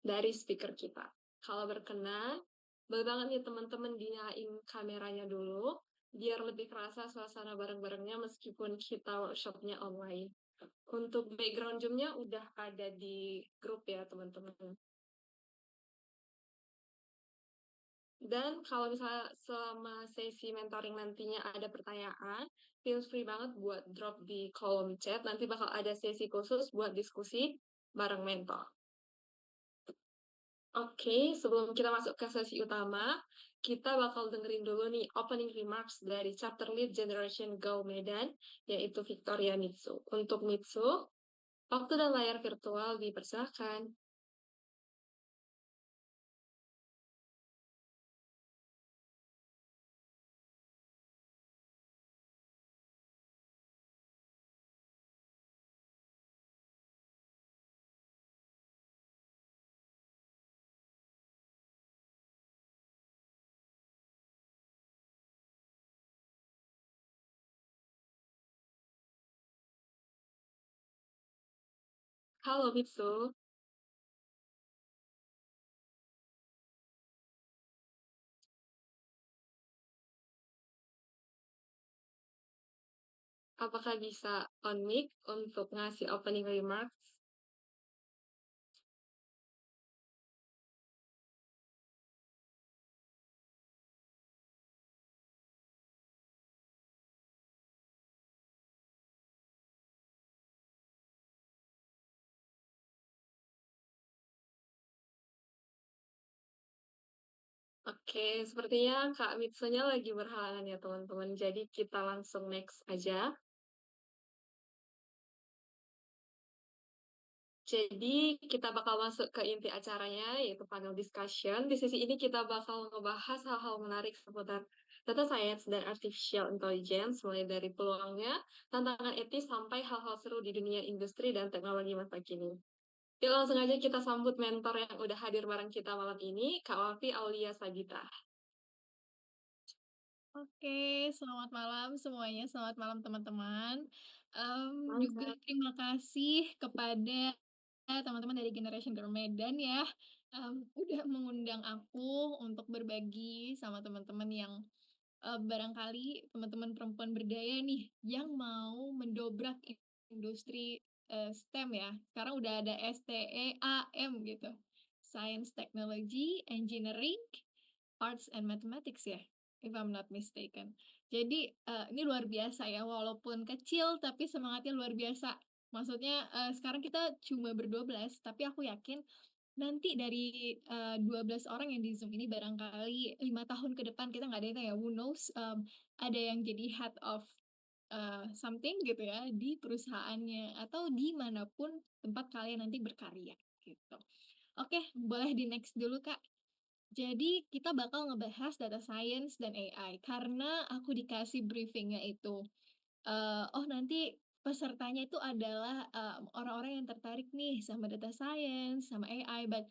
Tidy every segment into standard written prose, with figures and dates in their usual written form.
dari speaker kita. Kalau berkenan, boleh banget nih teman-teman dinyalain kameranya dulu, biar lebih kerasa suasana bareng-barengnya meskipun kita workshopnya online. Untuk background zoom-nya udah ada di grup ya teman-teman. Dan kalau misalnya selama sesi mentoring nantinya ada pertanyaan, feel free banget buat drop di kolom chat. Nanti bakal ada sesi khusus buat diskusi bareng mentor. Oke, sebelum kita masuk ke sesi utama, kita bakal dengerin dulu nih opening remarks dari chapter lead Generation Go Medan, yaitu Victoria Mitsu. Untuk Mitsu, waktu dan layar virtual dipersilakan. Halo Mitsu, apakah bisa on mic untuk ngasih opening remarks? Oke, sepertinya Kak Mitsunya lagi berhalangan ya teman-teman. Jadi kita langsung next aja. Jadi kita bakal masuk ke inti acaranya, yaitu panel discussion. Di sesi ini kita bakal ngebahas hal-hal menarik seputar data science dan artificial intelligence, mulai dari peluangnya, tantangan etis, sampai hal-hal seru di dunia industri dan teknologi masa kini. Yuk langsung aja kita sambut mentor yang udah hadir bareng kita malam ini, Kak Wafi Aulia Sabita. Oke, selamat malam semuanya, selamat malam teman-teman. Juga Mantap. terima kasih kepada teman-teman dari Generation Girl Medan ya, udah mengundang aku untuk berbagi sama teman-teman yang, barangkali teman-teman perempuan berdaya nih, yang mau mendobrak industri, STEM ya. Sekarang udah ada STEAM gitu, Science, Technology, Engineering, Arts and Mathematics ya, if I'm not mistaken. Jadi, ini luar biasa ya, walaupun kecil tapi semangatnya luar biasa. Maksudnya, sekarang kita cuma ber-12, tapi aku yakin nanti dari, 12 orang yang di Zoom ini barangkali 5 tahun ke depan kita nggak ada yang tahu ya, who knows, ada yang jadi head of, something gitu ya, di perusahaannya atau di manapun tempat kalian nanti berkarya, gitu. Oke, boleh di-next dulu, Kak. Jadi kita bakal ngebahas data science dan AI karena aku dikasih briefingnya itu, oh nanti pesertanya itu adalah, orang-orang yang tertarik nih sama data science, sama AI, but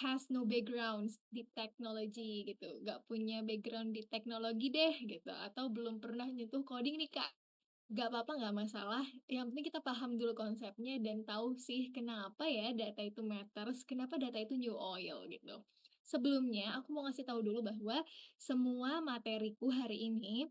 has no backgrounds di teknologi gitu, nggak punya background di teknologi deh gitu, atau belum pernah nyentuh coding nih, Kak. Nggak apa-apa, nggak masalah, yang penting kita paham dulu konsepnya dan tahu sih kenapa ya data itu matters, kenapa data itu new oil gitu. Sebelumnya aku mau ngasih tahu dulu bahwa semua materiku hari ini,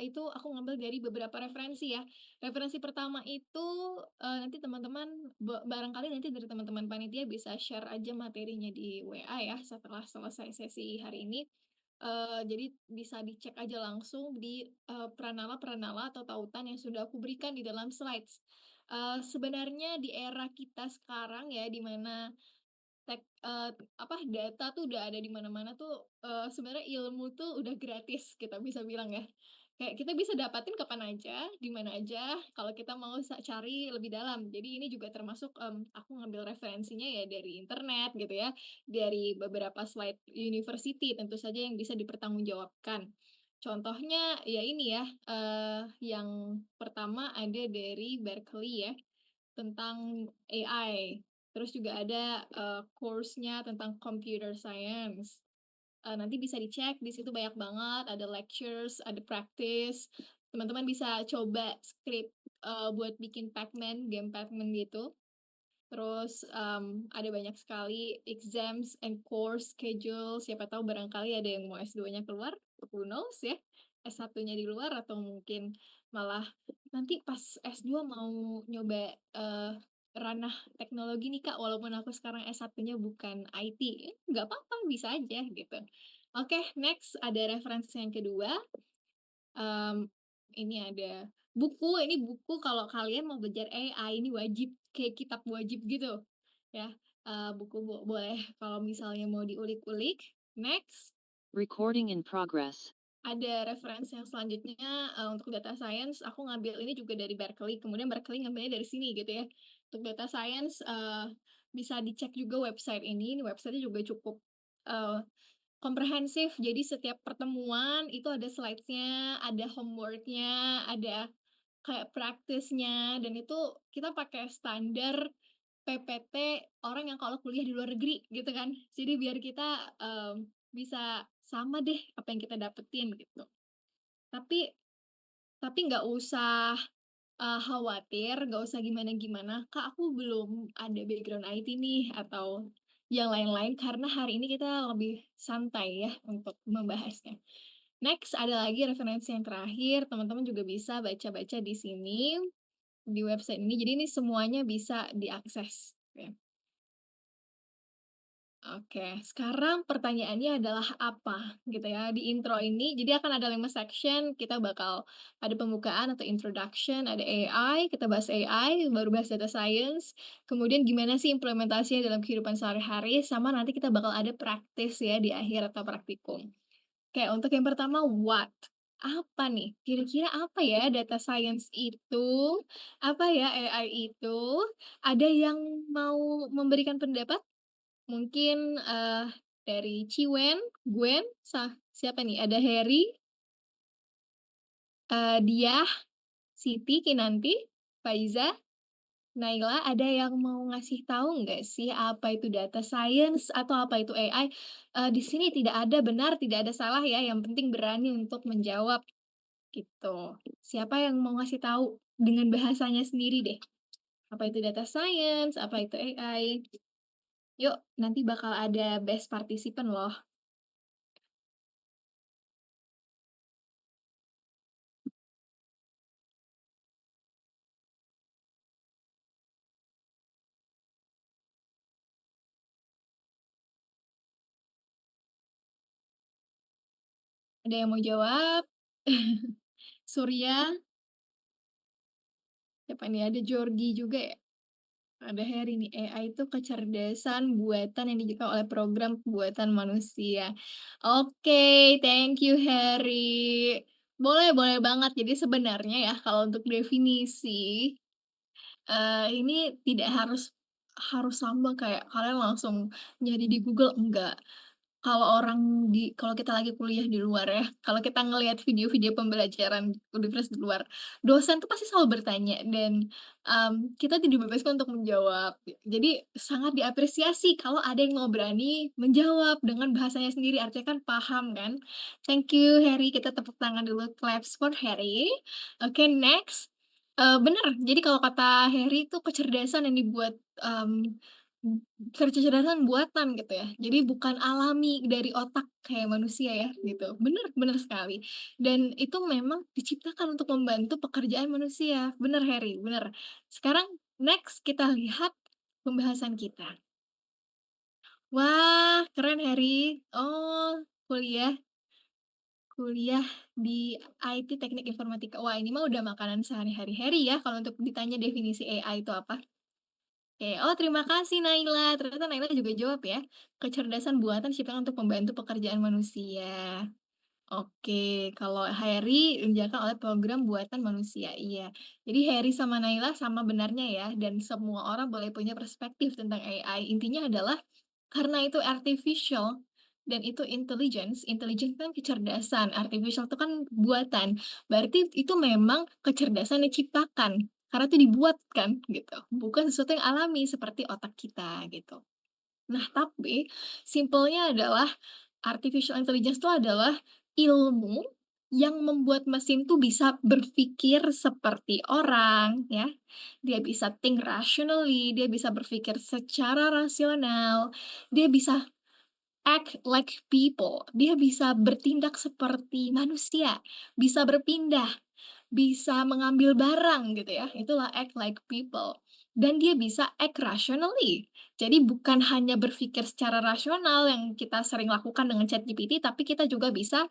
itu aku ngambil dari beberapa referensi ya. Referensi pertama itu, nanti teman-teman barangkali nanti dari teman-teman panitia bisa share aja materinya di WA ya setelah selesai sesi hari ini. Jadi bisa dicek aja langsung di, pranala-pranala atau tautan yang sudah aku berikan di dalam slides. Sebenarnya di era kita sekarang ya, di mana data tuh udah ada di mana-mana tuh, sebenarnya ilmu tuh udah gratis kita bisa bilang ya. Kayak kita bisa dapatin kapan aja, di mana aja, kalau kita mau cari lebih dalam. Jadi ini juga termasuk, aku ngambil referensinya ya dari internet gitu ya, dari beberapa slide university tentu saja yang bisa dipertanggungjawabkan. Contohnya ya ini ya, yang pertama ada dari Berkeley ya, tentang AI. Terus juga ada, course-nya tentang computer science. Nanti bisa dicek di situ banyak banget, ada lectures, ada practice. Teman-teman bisa coba script, buat bikin Pac-Man, game Pac-Man gitu. Terus, ada banyak sekali exams and course schedule, siapa tahu barangkali ada yang mau S2-nya keluar, who knows ya, S1-nya di luar atau mungkin malah nanti pas S2 mau nyoba, ranah teknologi nih, Kak, walaupun aku sekarang S1-nya bukan IT, nggak apa-apa, bisa aja gitu. Oke, next ada referensi yang kedua, mmm, ini ada buku, ini buku kalau kalian mau belajar AI ini wajib, kayak kitab wajib gitu. Ya, buku boleh kalau misalnya mau diulik-ulik. Next, Recording in progress. ada referensi yang selanjutnya, untuk data science aku ngambil ini juga dari Berkeley, kemudian Berkeley ngambilnya dari sini gitu ya. Untuk data science, bisa dicek juga website ini website-nya juga cukup, eee, komprehensif. Jadi setiap pertemuan itu ada slides-nya, ada homework-nya, ada kayak praktisnya, dan itu kita pakai standar PPT orang yang kalau kuliah di luar negeri gitu kan. Jadi biar kita, bisa sama deh apa yang kita dapetin gitu. Tapi nggak usah, khawatir, nggak usah gimana-gimana, "Kak, aku belum ada background IT nih," atau yang lain-lain, karena hari ini kita lebih santai ya untuk membahasnya. Next, ada lagi referensi yang terakhir, teman-teman juga bisa baca-baca di sini, di website ini. Jadi ini semuanya bisa diakses, ya. Oke, sekarang pertanyaannya adalah apa, gitu ya. Di intro ini, jadi akan ada 5 section, kita bakal ada pembukaan atau introduction, ada AI, kita bahas AI, baru bahas data science, kemudian gimana sih implementasinya dalam kehidupan sehari-hari, sama nanti kita bakal ada praktis ya di akhir atau praktikum. Oke, untuk yang pertama, what? Apa nih? Kira-kira apa ya data science itu? Apa ya AI itu? Ada yang mau memberikan pendapat? Mungkin, dari Ciwen, Gwen, siapa nih? Ada Heri, Diah, Siti, Kinanti, Faiza, Naila, ada yang mau ngasih tahu nggak sih apa itu data science atau apa itu AI? Di sini tidak ada benar, tidak ada salah ya, yang penting berani untuk menjawab, gitu. Siapa yang mau ngasih tahu dengan bahasanya sendiri deh? Apa itu data science, apa itu AI? Yuk, nanti bakal ada best participant loh. Ada yang mau jawab? Surya, siapa nih? Ada Jorgi juga ya? Ada Heri nih, AI itu kecerdasan buatan yang diciptakan oleh program buatan manusia. Oke, thank you Heri. Boleh boleh banget. Jadi sebenarnya ya kalau untuk definisi, ini tidak harus harus sama kayak kalian langsung nyari di Google, enggak. Kalau kita lagi kuliah di luar ya, kalau kita ngelihat video-video pembelajaran universitas di luar, dosen tuh pasti selalu bertanya dan, kita tidak dibebaskan untuk menjawab. Jadi sangat diapresiasi kalau ada yang mau berani menjawab dengan bahasanya sendiri, artinya kan paham kan. Thank you Harry, kita tepuk tangan dulu, claps for Harry. Oke next, bener, jadi kalau kata Harry itu kecerdasan yang dibuat, kecerdasan buatan gitu ya, jadi bukan alami dari otak kayak manusia ya gitu, bener bener sekali. Dan itu memang diciptakan untuk membantu pekerjaan manusia, bener Harry, bener. Sekarang next kita lihat pembahasan kita. Wah keren Harry, oh kuliah kuliah di IT Teknik Informatika. Wah ini mah udah makanan sehari-hari Harry ya kalau untuk ditanya definisi AI itu apa. Oke, oh terima kasih Naila, ternyata Naila juga jawab ya, kecerdasan buatan diciptakan untuk membantu pekerjaan manusia. Oke, kalau Harry dikerjakan oleh program buatan manusia, iya. Jadi Harry sama Naila sama benarnya ya, dan semua orang boleh punya perspektif tentang AI. Intinya adalah karena itu artificial dan itu intelligence, intelligence kan kecerdasan, artificial itu kan buatan. Berarti itu memang kecerdasan diciptakan, karena itu dibuat kan gitu, bukan sesuatu yang alami seperti otak kita gitu. Nah, tapi simpelnya adalah artificial intelligence itu adalah ilmu yang membuat mesin tuh bisa berpikir seperti orang ya. Dia bisa think rationally, dia bisa berpikir secara rasional, dia bisa act like people, dia bisa bertindak seperti manusia, bisa berpindah, bisa mengambil barang gitu ya, itulah act like people. Dan dia bisa act rationally. Jadi bukan hanya berpikir secara rasional yang kita sering lakukan dengan ChatGPT, tapi kita juga bisa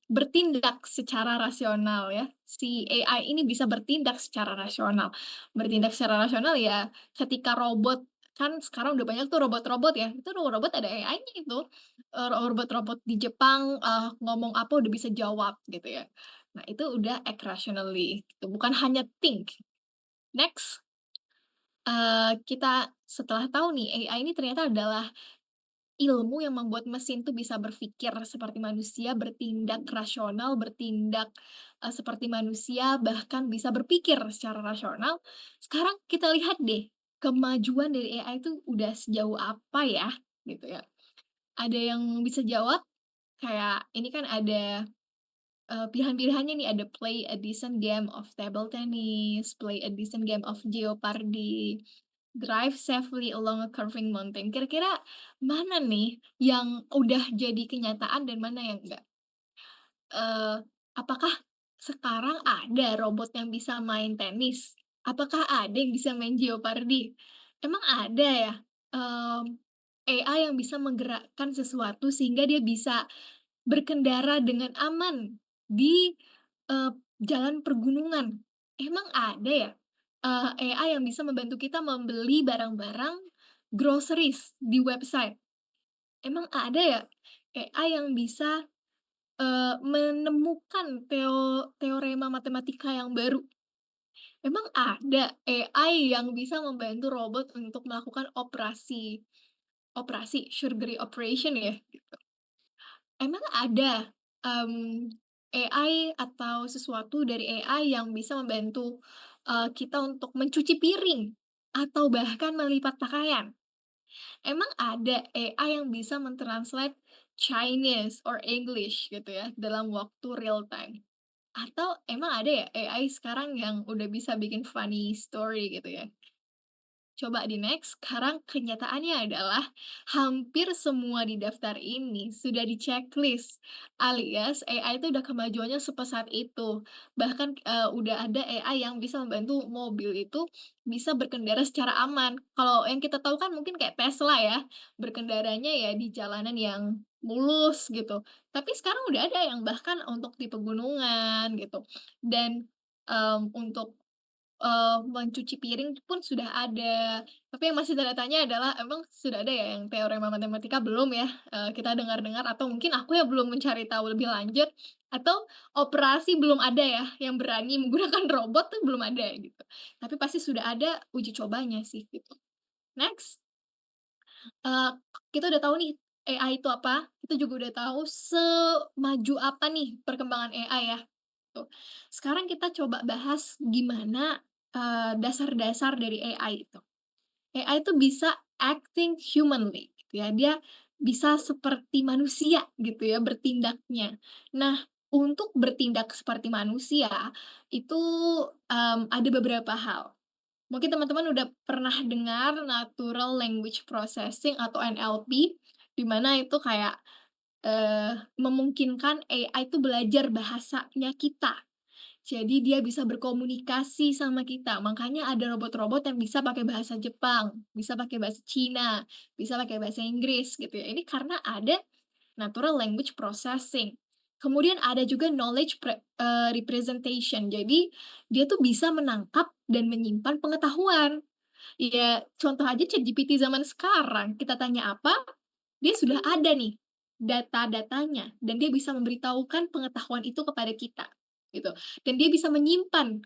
bertindak secara rasional ya. Si AI ini bisa bertindak secara rasional. Bertindak secara rasional ya ketika robot kan sekarang udah banyak tuh robot-robot ya, itu robot ada AI-nya itu. Robot-robot di Jepang, ngomong apa udah bisa jawab gitu ya. Nah itu udah act rationally gitu, bukan hanya think. Next, kita setelah tahu nih AI ini ternyata adalah ilmu yang membuat mesin tuh bisa berpikir seperti manusia, bertindak rasional, bertindak, seperti manusia, bahkan bisa berpikir secara rasional. Sekarang kita lihat deh, kemajuan dari AI itu udah sejauh apa ya, gitu ya. Ada yang bisa jawab? Kayak ini kan ada, pilihan-pilihannya nih, ada play a decent game of table tennis, play a decent game of Jeopardy, drive safely along a curving mountain. Kira-kira mana nih yang udah jadi kenyataan dan mana yang enggak? Apakah sekarang ada robot yang bisa main tenis? Apakah ada yang bisa main Jeopardy? Emang ada ya, AI yang bisa menggerakkan sesuatu sehingga dia bisa berkendara dengan aman di, jalan pergunungan? Emang ada ya, AI yang bisa membantu kita membeli barang-barang groceries di website? Emang ada ya AI yang bisa, menemukan teorema matematika yang baru? Emang ada AI yang bisa membantu robot untuk melakukan operasi operasi surgery operation ya? Emang ada, AI atau sesuatu dari AI yang bisa membantu, kita untuk mencuci piring atau bahkan melipat pakaian? Emang ada AI yang bisa mentranslate Chinese or English gitu ya dalam waktu real time? Atau emang ada ya AI sekarang yang udah bisa bikin funny story gitu ya? Coba di next, sekarang kenyataannya adalah hampir semua di daftar ini sudah di-checklist, alias AI itu udah kemajuannya sepesat itu. Bahkan, udah ada AI yang bisa membantu mobil itu bisa berkendara secara aman. Kalau yang kita tahu kan mungkin kayak Tesla ya, berkendaranya ya di jalanan yang mulus gitu. Tapi sekarang udah ada yang bahkan untuk di pegunungan gitu. Dan, untuk mencuci piring pun sudah ada, tapi yang masih tanda tanya adalah emang sudah ada ya yang teorema matematika belum ya, kita dengar-dengar atau mungkin aku yang belum mencari tahu lebih lanjut, atau operasi belum ada ya yang berani menggunakan robot tuh belum ada gitu. Tapi pasti sudah ada uji cobanya sih gitu. Next, eee, kita udah tahu nih AI itu apa, kita juga udah tahu semaju apa nih perkembangan AI ya. Tuh. Sekarang kita coba bahas gimana, dasar-dasar dari AI itu. AI itu bisa acting humanly gitu ya, dia bisa seperti manusia gitu ya bertindaknya. Nah, untuk bertindak seperti manusia itu, ada beberapa hal. Mungkin teman-teman udah pernah dengar natural language processing atau NLP, di mana itu kayak, memungkinkan AI itu belajar bahasanya kita. Jadi dia bisa berkomunikasi sama kita, makanya ada robot-robot yang bisa pakai bahasa Jepang, bisa pakai bahasa Cina, bisa pakai bahasa Inggris gitu ya. Ini karena ada natural language processing. Kemudian ada juga representation. Jadi dia tuh bisa menangkap dan menyimpan pengetahuan. Ya contoh aja ChatGPT zaman sekarang, kita tanya apa, dia sudah ada nih data-datanya dan dia bisa memberitahukan pengetahuan itu kepada kita, gitu. Dan dia bisa menyimpan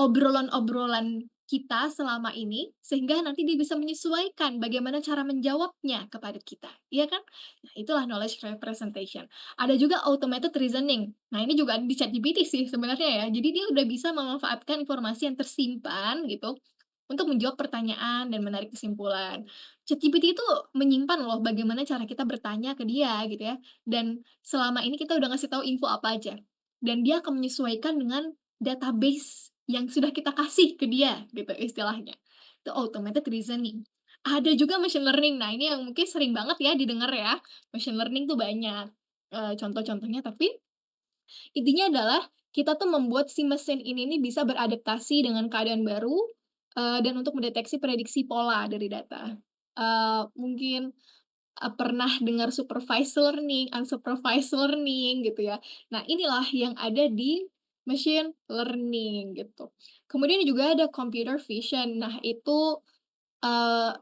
obrolan-obrolan kita selama ini, sehingga nanti dia bisa menyesuaikan bagaimana cara menjawabnya kepada kita, iya kan? Nah, itulah knowledge representation. Ada juga automated reasoning. Nah, ini juga ada di ChatGPT sih sebenarnya ya. Jadi dia udah bisa memanfaatkan informasi yang tersimpan gitu untuk menjawab pertanyaan dan menarik kesimpulan. ChatGPT itu menyimpan loh bagaimana cara kita bertanya ke dia gitu ya, dan selama ini kita udah ngasih tahu info apa aja, dan dia akan menyesuaikan dengan database yang sudah kita kasih ke dia gitu istilahnya. Itu automated reasoning. Ada juga machine learning. Nah, ini yang mungkin sering banget ya didengar ya. Machine learning tuh banyak, contoh-contohnya, tapi intinya adalah kita tuh membuat si mesin ini nih bisa beradaptasi dengan keadaan baru, dan untuk mendeteksi prediksi pola dari data. Mungkin, pernah dengar supervised learning, unsupervised learning gitu ya. Nah, inilah yang ada di machine learning gitu. Kemudian juga ada computer vision. Nah, itu,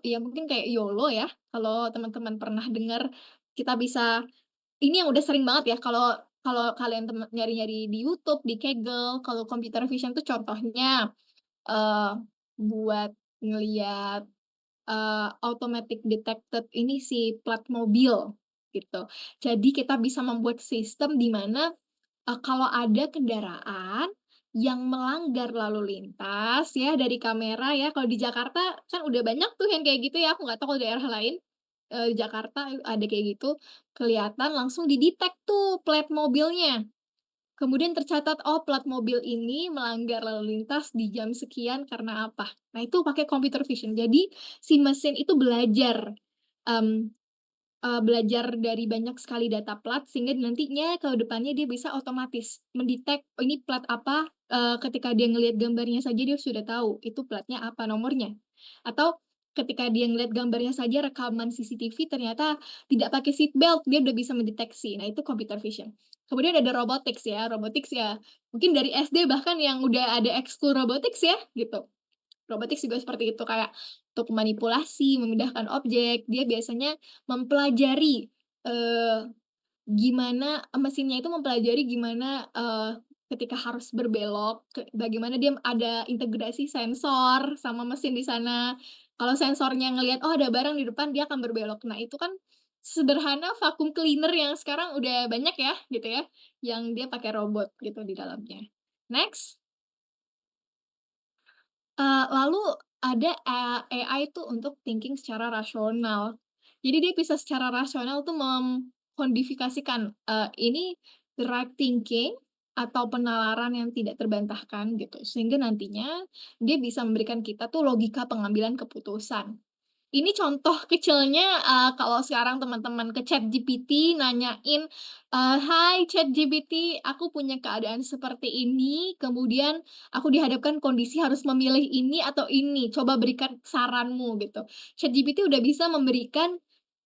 ya mungkin kayak YOLO ya, kalau teman-teman pernah dengar, kita bisa ini yang udah sering banget ya kalau kalau kalian nyari-nyari di YouTube, di Kaggle, kalau computer vision tuh contohnya, eee, buat ngelihat, automatic detected ini sih, plat mobil, gitu. Jadi kita bisa membuat sistem di mana, kalau ada kendaraan yang melanggar lalu lintas ya dari kamera ya, kalau di Jakarta kan udah banyak tuh yang kayak gitu ya, aku nggak tahu kalau daerah lain, Jakarta ada kayak gitu, kelihatan langsung di-detect tuh plat mobilnya. Kemudian tercatat, oh plat mobil ini melanggar lalu lintas di jam sekian karena apa. Nah itu pakai computer vision. Jadi si mesin itu belajar, mmm, belajar dari banyak sekali data plat sehingga nantinya ke depannya dia bisa otomatis mendetek, oh ini plat apa, ketika dia ngelihat gambarnya saja dia sudah tahu itu platnya apa nomornya. Atau ketika dia ngelihat gambarnya saja rekaman CCTV ternyata tidak pakai seat belt, dia udah bisa mendeteksi. Nah itu computer vision. Kemudian ada robotics ya mungkin dari SD bahkan yang udah ada ekskul robotics ya gitu. Robotics juga seperti itu, kayak untuk manipulasi, memindahkan objek, dia biasanya mempelajari, eee, gimana mesinnya itu mempelajari gimana, ketika harus berbelok, bagaimana dia ada integrasi sensor sama mesin di sana. Kalau sensornya ngelihat, "Oh, ada barang di depan," dia akan berbelok. Nah, itu kan sederhana vacuum cleaner yang sekarang udah banyak ya, gitu ya, yang dia pakai robot gitu di dalamnya. Next. Lalu ada, AI tuh untuk thinking secara rasional. Jadi dia bisa secara rasional tuh mengkodifikasikan, ini the right thinking atau penalaran yang tidak terbantahkan gitu, sehingga nantinya dia bisa memberikan kita tuh logika pengambilan keputusan. Ini contoh kecilnya, kalau sekarang teman-teman ke ChatGPT nanyain, "Hai ChatGPT, aku punya keadaan seperti ini, kemudian aku dihadapkan kondisi harus memilih ini atau ini, coba berikan saranmu," gitu. ChatGPT udah bisa memberikan.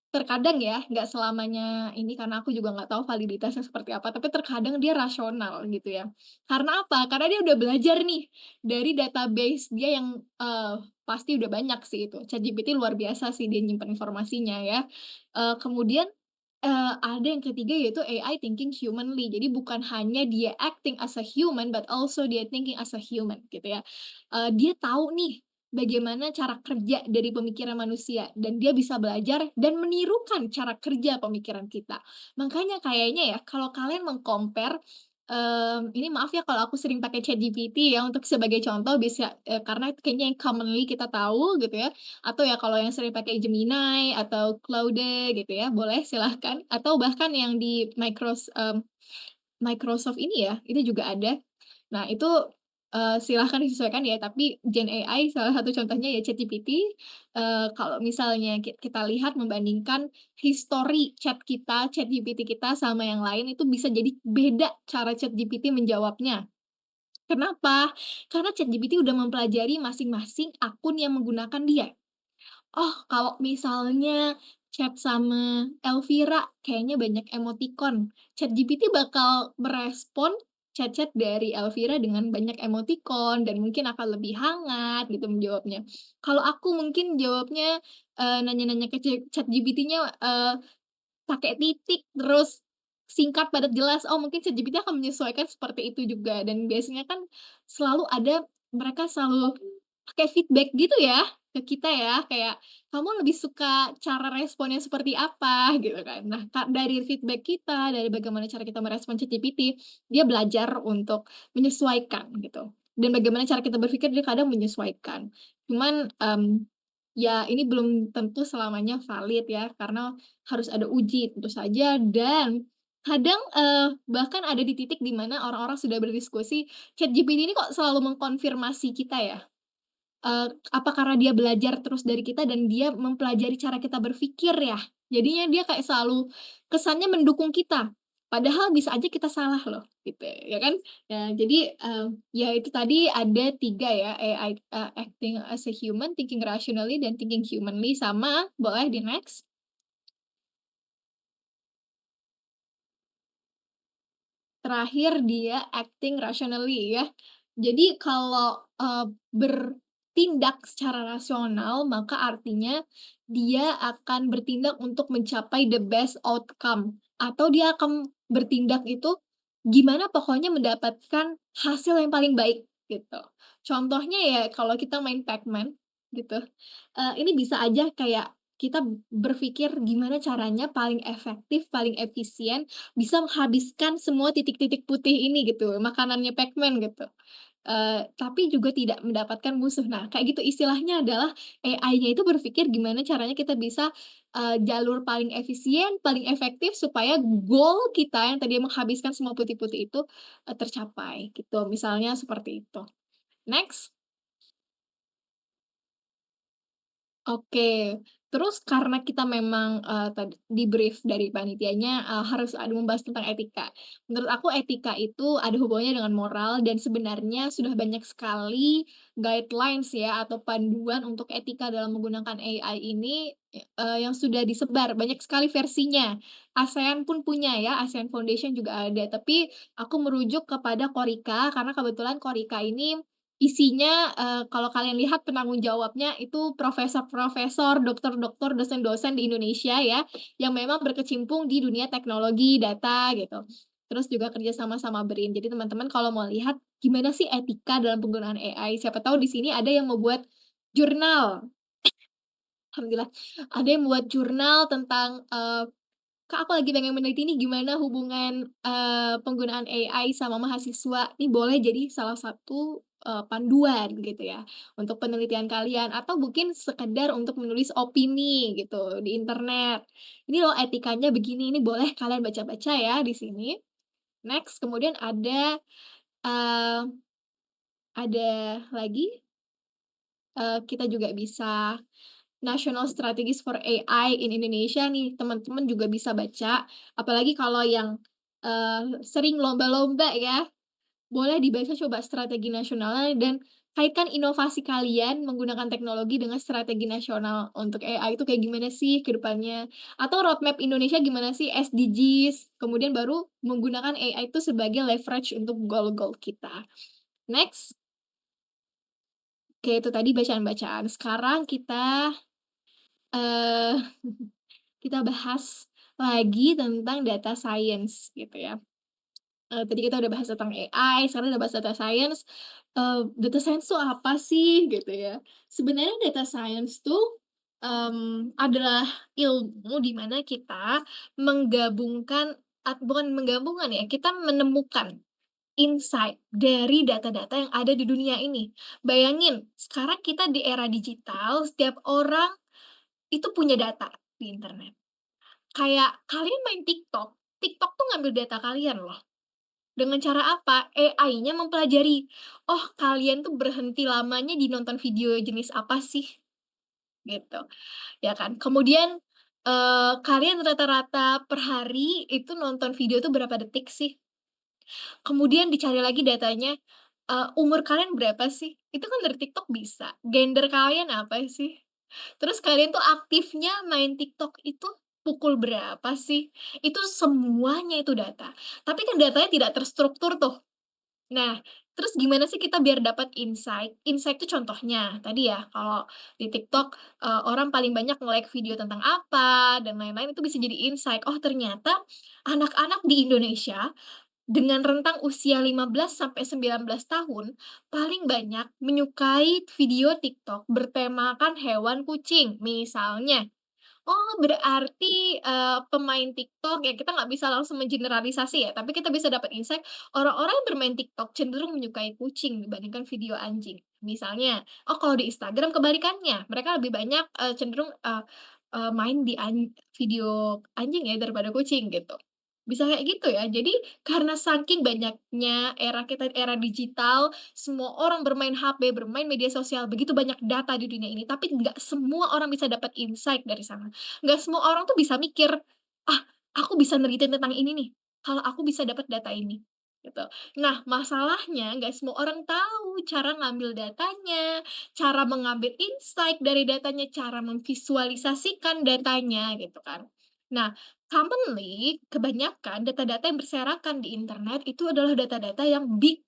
Terkadang ya, nggak selamanya ini karena aku juga nggak tahu validitasnya seperti apa, tapi terkadang dia rasional gitu ya. Karena apa? Karena dia udah belajar nih dari database dia yang, pasti udah banyak sih itu. ChatGPT luar biasa sih dia nyimpen informasinya ya. Kemudian, ada yang ketiga yaitu AI thinking humanly. Jadi bukan hanya dia acting as a human, but also dia thinking as a human gitu ya. Dia tahu nih bagaimana cara kerja dari pemikiran manusia dan dia bisa belajar dan menirukan cara kerja pemikiran kita. Makanya kayaknya ya kalau kalian meng-compare, ini maaf ya kalau aku sering pakai ChatGPT ya untuk sebagai contoh bisa, karena itu kayaknya yang commonly kita tahu gitu ya, atau ya kalau yang sering pakai Gemini atau Claude gitu ya, boleh silahkan atau bahkan yang di Microsoft ini ya, itu juga ada. Nah itu, silahkan disesuaikan ya, tapi Gen AI salah satu contohnya ya ChatGPT, kalau misalnya kita lihat membandingkan history chat kita, ChatGPT kita sama yang lain itu bisa jadi beda cara ChatGPT menjawabnya. Kenapa? Karena ChatGPT udah mempelajari masing-masing akun yang menggunakan dia. Oh, kalau misalnya chat sama Elvira kayaknya banyak emoticon, ChatGPT bakal merespon chat-chat dari Elvira dengan banyak emoticon dan mungkin akan lebih hangat gitu menjawabnya. Kalau aku mungkin jawabnya, nanya-nanya ke ChatGPT-nya, pakai titik, terus singkat, padat, jelas. Oh, mungkin ChatGPT akan menyesuaikan seperti itu juga dan biasanya kan selalu ada mereka selalu pakai feedback gitu ya, ke kita ya, kayak, "Kamu lebih suka cara responnya seperti apa?" Gitu kan. Nah, dari feedback kita, dari bagaimana cara kita merespon ChatGPT, dia belajar untuk menyesuaikan gitu. dan bagaimana cara kita berpikir dia kadang menyesuaikan. Cuman, ya ini belum tentu selamanya valid ya, karena harus ada uji tentu saja dan kadang, bahkan ada di titik di mana orang-orang sudah berdiskusi, ChatGPT ini kok selalu mengkonfirmasi kita ya? Apa karena dia belajar terus dari kita dan dia mempelajari cara kita berpikir ya? Jadinya dia kayak selalu kesannya mendukung kita, padahal bisa aja kita salah loh, gitu ya kan? Ya jadi, ya itu tadi ada 3 ya, AI, acting as a human, thinking rationally, dan thinking humanly, sama boleh di-next. Terakhir dia acting rationally ya. Jadi kalau, bertindak secara rasional, maka artinya dia akan bertindak untuk mencapai the best outcome, atau dia akan bertindak itu gimana pokoknya mendapatkan hasil yang paling baik, gitu. Contohnya ya kalau kita main Pac-Man gitu, ini bisa aja kayak kita berpikir gimana caranya paling efektif, paling efisien bisa menghabiskan semua titik-titik putih ini gitu, makanannya Pac-Man gitu. Tapi juga tidak mendapatkan musuh. Nah, kayak gitu istilahnya adalah AI-nya itu berpikir gimana caranya kita bisa, jalur paling efisien, paling efektif supaya goal kita yang tadinya menghabiskan semua putih-putih itu, tercapai gitu, misalnya seperti itu. Next. Oke, terus karena kita memang, tadi di-brief dari panitianya, harus ada membahas tentang etika. Menurut aku etika itu ada hubungannya dengan moral dan sebenarnya sudah banyak sekali guidelines ya atau panduan untuk etika dalam menggunakan AI ini, yang sudah disebar, banyak sekali versinya. ASEAN pun punya ya, ASEAN Foundation juga ada, tapi aku merujuk kepada Korika karena kebetulan Korika ini isinya, kalau kalian lihat penanggung jawabnya itu profesor-profesor, dokter-dokter, dosen-dosen di Indonesia ya, yang memang berkecimpung di dunia teknologi, data, gitu. Terus juga kerja sama BRIN. Jadi teman-teman kalau mau lihat gimana sih etika dalam penggunaan AI, siapa tahu di sini ada yang membuat jurnal, alhamdulillah, ada yang membuat jurnal tentang, "Kak, aku lagi pengen meneliti nih gimana hubungan, penggunaan AI sama mahasiswa." Ini boleh jadi salah satu, panduan gitu ya, untuk penelitian kalian atau mungkin sekedar untuk menulis opini gitu di internet. Ini loh etikanya begini, ini boleh kalian baca-baca ya di sini. Next, kemudian eee, ada lagi, kita juga bisa National Strategies for AI in Indonesia nih, teman-teman juga bisa baca, apalagi kalau yang, sering lomba-lomba ya, boleh dibaca coba strategi nasionalnya dan kaitkan inovasi kalian menggunakan teknologi dengan strategi nasional untuk AI itu kayak gimana sih ke depannya, atau roadmap Indonesia gimana sih SDGs, kemudian baru menggunakan AI itu sebagai leverage untuk goal-goal kita. Next, oke itu tadi bacaan-bacaan. Sekarang eee kita bahas lagi tentang data science gitu ya. Tadi kita udah bahas tentang AI, sekarang udah bahas data science. Data science tuh apa sih gitu ya. Sebenarnya data science tuh, adalah ilmu di mana kita menggabungkan bukan menggabungkan ya, kita menemukan insight dari data-data yang ada di dunia ini. Bayangin, sekarang kita di era digital, setiap orang itu punya data di internet. Kayak kalian main TikTok, TikTok tuh ngambil data kalian loh. Dengan cara apa? AI-nya mempelajari, "Oh, kalian tuh berhenti lamanya di nonton video jenis apa sih?" Gitu, ya kan. Kemudian, kalian rata-rata per hari itu nonton video tuh berapa detik sih? Kemudian dicari lagi datanya, umur kalian berapa sih? Itu kan dari TikTok bisa. Gender kalian apa sih? Terus kalian tuh aktifnya main TikTok itu pukul berapa sih? Itu semuanya itu data. Tapi kan datanya tidak terstruktur tuh. Nah, terus gimana sih kita biar dapat insight? Insight itu contohnya, tadi ya kalau di TikTok, orang paling banyak nge-like video tentang apa dan lain-lain itu bisa jadi insight, oh ternyata anak-anak di Indonesia dengan rentang usia 15 sampai 19 tahun paling banyak menyukai video TikTok bertemakan hewan kucing. Misalnya, Oh, berarti, pemain TikTok ya kita nggak bisa langsung mengeneralisasi ya, tapi kita bisa dapat insight orang-orang yang bermain TikTok cenderung menyukai kucing dibandingkan video anjing. Misalnya, oh kalau di Instagram kebalikannya, mereka lebih banyak, cenderung, main di video anjing ya daripada kucing gitu. Bisa kayak gitu ya. Jadi karena saking banyaknya era digital, semua orang bermain HP, bermain media sosial, begitu banyak data di dunia ini, tapi nggak semua orang bisa dapat insight dari sana. Nggak semua orang tuh bisa mikir, "Ah, aku bisa neliti tentang ini nih, kalau aku bisa dapat data ini." Gitu. Nah, masalahnya nggak semua orang tahu cara ngambil datanya, cara mengambil insight dari datanya, cara memvisualisasikan datanya, gitu kan. Nah, commonly kebanyakan data-data yang berserakan di internet itu adalah data-data yang big.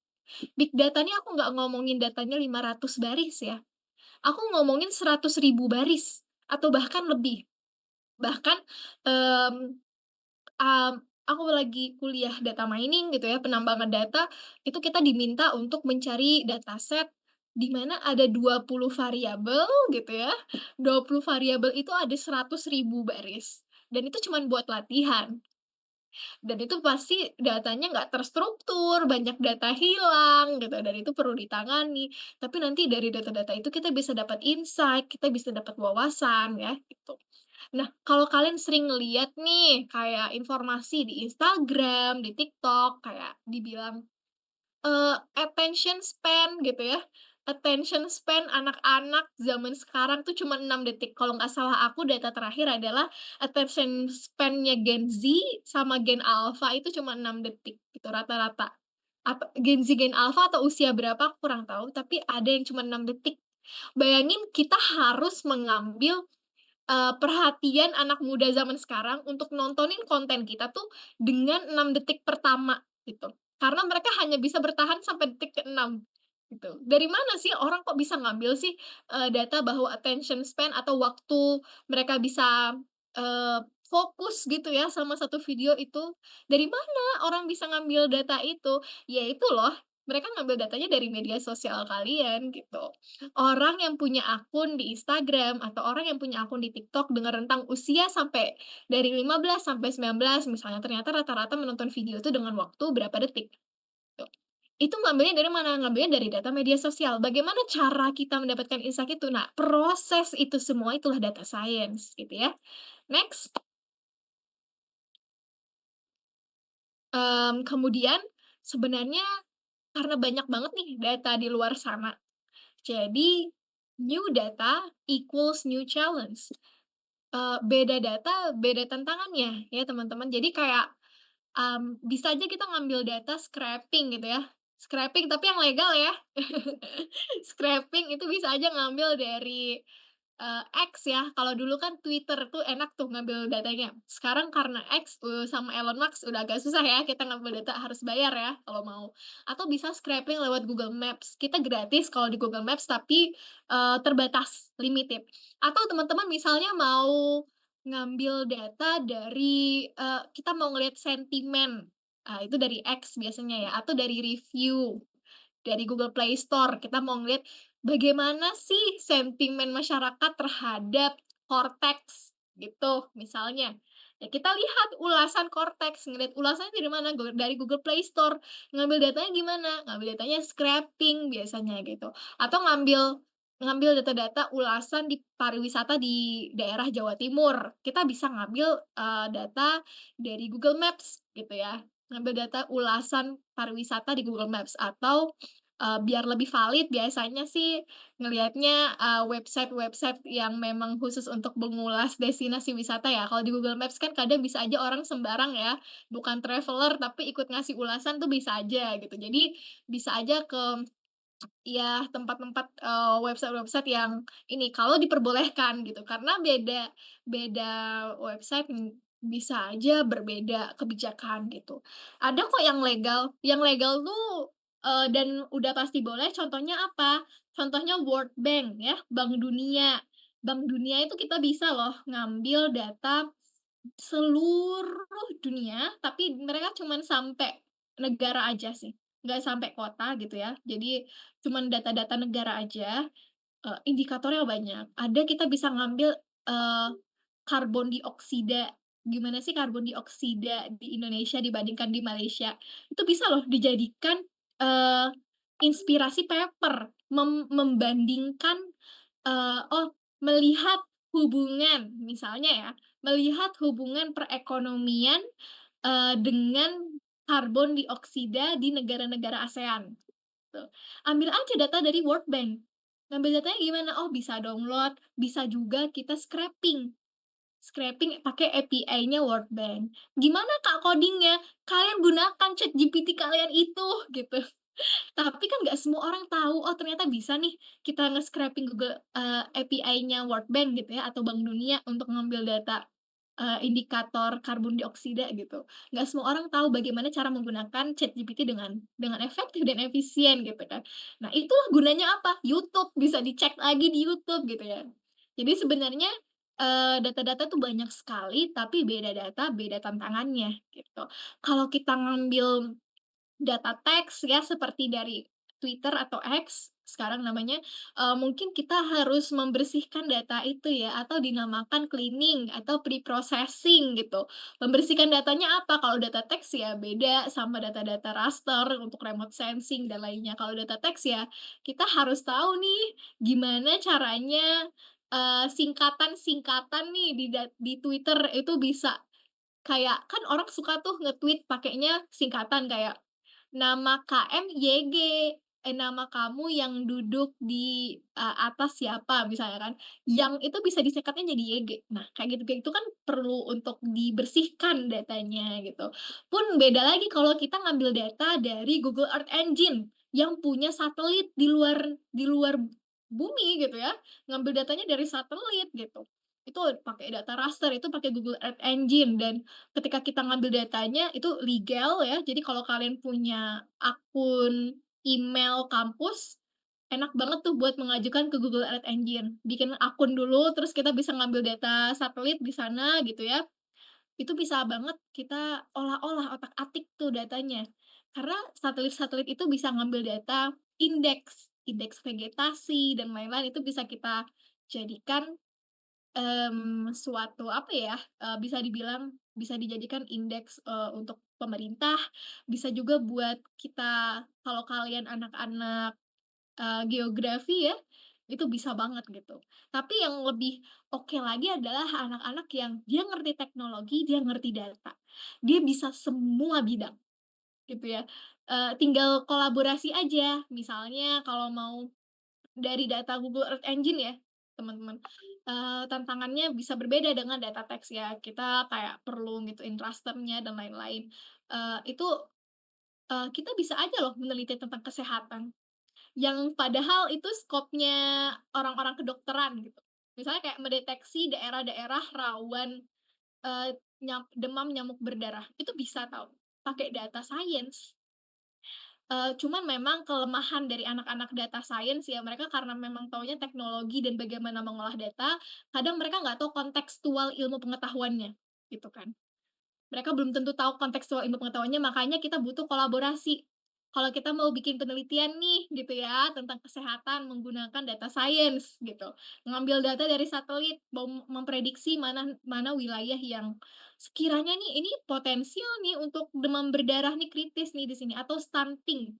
Big data nih aku nggak ngomongin datanya 500 baris ya, aku ngomongin 100.000 baris atau bahkan lebih. Bahkan, mmm, mmm, aku lagi kuliah data mining gitu ya, penambangan data, itu kita diminta untuk mencari dataset di mana ada 20 variabel gitu ya, 20 variabel itu ada 100.000 baris, dan itu cuman buat latihan. Dan itu pasti datanya nggak terstruktur, banyak data hilang gitu, dan itu perlu ditangani. Tapi nanti dari data-data itu kita bisa dapat insight, kita bisa dapat wawasan ya, gitu. Nah, kalau kalian sering ngeliat nih, kayak informasi di Instagram, di TikTok, kayak dibilang attention span gitu ya, attention span anak-anak zaman sekarang tuh cuma 6 detik. Kalau nggak salah aku data terakhir adalah attention span-nya Gen Z sama Gen Alpha itu cuma 6 detik gitu rata-rata. Gen Z, Gen Alpha atau usia berapa aku kurang tahu, tapi ada yang cuma 6 detik. Bayangin kita harus mengambil perhatian anak muda zaman sekarang untuk nontonin konten kita tuh dengan 6 detik pertama, gitu. Karena mereka hanya bisa bertahan sampai detik ke-6, gitu. Dari mana sih orang kok bisa ngambil sih, data bahwa attention span atau waktu mereka bisa, fokus gitu ya sama satu video itu, dari mana orang bisa ngambil data itu? Ya itu loh, mereka ngambil datanya dari media sosial kalian, gitu. Orang yang punya akun di Instagram atau orang yang punya akun di TikTok dengan rentang usia sampai dari 15 sampai 19 misalnya, ternyata rata-rata menonton video itu dengan waktu berapa detik, tuh. Itu ngambilnya dari mana? Ngambilnya dari data media sosial. Bagaimana cara kita mendapatkan insight itu? Nah, proses itu semua itulah data science, gitu ya. Next, kemudian sebenarnya karena banyak banget nih data di luar sana, jadi new data equals new challenge. Beda data, beda tantangannya ya teman-teman. Jadi kayak, bisa aja kita ngambil data scraping gitu ya, scraping tapi yang legal ya. Scraping itu bisa aja ngambil dari, X ya, kalau dulu kan Twitter tuh enak tuh ngambil datanya. Sekarang karena X, sama Elon Musk udah agak susah ya kita ngambil data, harus bayar ya kalau mau. Atau bisa scraping lewat Google Maps, kita gratis kalau di Google Maps tapi, terbatas, limited. Atau teman-teman misalnya mau ngambil data dari, kita mau ngelihat sentimen, itu dari X biasanya ya, atau dari review. Dari Google Play Store, kita mau ngelihat bagaimana sih sentimen masyarakat terhadap Cortex, gitu misalnya. Ya kita lihat ulasan Cortex, ngelihat ulasannya dari mana, dari Google Play Store. Ngambil datanya gimana? Ngambil datanya scraping biasanya gitu, atau ngambil ngambil data-data ulasan di pariwisata di daerah Jawa Timur. Kita bisa ngambil, data dari Google Maps gitu ya, ngambil data ulasan pariwisata di Google Maps atau biar lebih valid biasanya sih ngelihatnya, website-website yang memang khusus untuk mengulas destinasi wisata ya. Kalau di Google Maps kan kadang bisa aja orang sembarang ya, bukan traveler tapi ikut ngasih ulasan tuh bisa aja gitu. Jadi bisa aja ke ya tempat-tempat, website-website yang ini, kalau diperbolehkan gitu. Karena beda beda website, bisa aja berbeda kebijakan gitu. Ada kok yang legal tuh, dan udah pasti boleh contohnya apa? Contohnya World Bank ya, Bank Dunia. Bank Dunia itu kita bisa loh ngambil data seluruh dunia, tapi mereka cuman sampai negara aja sih, nggak sampai kota gitu ya. Jadi cuman data-data negara aja, indikatornya banyak. Ada kita bisa ngambil, karbon dioksida, gimana sih karbon dioksida di Indonesia dibandingkan di Malaysia. Itu bisa loh dijadikan, eee, inspirasi paper, membandingkan, melihat hubungan, misalnya ya, melihat hubungan perekonomian, dengan karbon dioksida di negara-negara ASEAN, gitu. Ambil aja data dari World Bank. Ngambil datanya gimana? Oh, bisa download, bisa juga kita scraping. Scraping pakai API-nya World Bank. "Gimana Kak coding-nya?" "Kalian gunakan ChatGPT kalian itu," gitu. Tapi kan nggak semua orang tahu, oh ternyata bisa nih kita nge-scraping Google, API-nya World Bank gitu ya, atau Bank Dunia untuk ngambil data, indikator karbon dioksida gitu. Nggak semua orang tahu bagaimana cara menggunakan ChatGPT dengan efektif dan efisien gitu kan. Nah itulah gunanya apa, YouTube, bisa dicek lagi di YouTube gitu ya. Jadi sebenarnya, data-data tuh banyak sekali, tapi beda data, beda tantangannya gitu. Kalau kita ngambil data teks ya seperti dari Twitter atau X sekarang namanya, mungkin kita harus membersihkan data itu ya atau dinamakan cleaning atau pre-processing gitu. Membersihkan datanya apa? Kalau data teks ya beda sama data-data raster untuk remote sensing dan lainnya. Kalau data teks ya kita harus tahu nih gimana caranya, singkatan-singkatan nih di Twitter itu bisa kayak kan orang suka tuh nge-tweet pakainya singkatan kayak nama KM YG, nama kamu yang duduk di, atas siapa misalnya kan, yang itu bisa disingkatnya jadi YG. Nah, kayak gitu kan perlu untuk dibersihkan datanya gitu. Pun beda lagi kalau kita ngambil data dari Google Earth Engine yang punya satelit di luar bumi gitu ya, ngambil datanya dari satelit gitu. Itu pakai data raster, itu pakai Google Earth Engine dan ketika kita ngambil datanya itu legal ya, jadi kalau kalian punya akun email kampus, enak banget tuh buat mengajukan ke Google Earth Engine. Bikin akun dulu, terus kita bisa ngambil data satelit di sana gitu ya. Itu bisa banget kita olah-olah, otak-atik tuh datanya. Karena satelit-satelit itu bisa ngambil data indeks, indeks vegetasi dan lain-lain itu bisa kita jadikan suatu apa ya, bisa dibilang bisa dijadikan indeks, untuk pemerintah, bisa juga buat kita kalau kalian anak-anak, geografi ya, itu bisa banget gitu. Tapi yang lebih oke lagi adalah anak-anak yang dia ngerti teknologi, dia ngerti data. Dia bisa semua bidang gitu ya, tinggal kolaborasi aja. Misalnya kalau mau dari data Google Earth Engine ya, teman-teman, tantangannya bisa berbeda dengan data teks ya, kita kayak perlu ngituin rasternya dan lain-lain. Itu, kita bisa aja loh meneliti tentang kesehatan, yang padahal itu skopnya orang-orang kedokteran gitu. Misalnya kayak mendeteksi daerah-daerah rawan, demam nyamuk berdarah, itu bisa tahu, pakai data science. Cuman memang kelemahan dari anak-anak data science ya, mereka karena memang taunya teknologi dan bagaimana mengolah data, kadang mereka nggak tahu kontekstual ilmu pengetahuannya, gitu kan. Mereka belum tentu tahu kontekstual ilmu pengetahuannya, makanya kita butuh kolaborasi. Kalau kita mau bikin penelitian nih, gitu ya, tentang kesehatan menggunakan data science, gitu. Ngambil data dari satelit, mau memprediksi mana mana wilayah yang sekiranya nih, ini potensial nih untuk demam berdarah nih kritis nih di sini, atau stunting.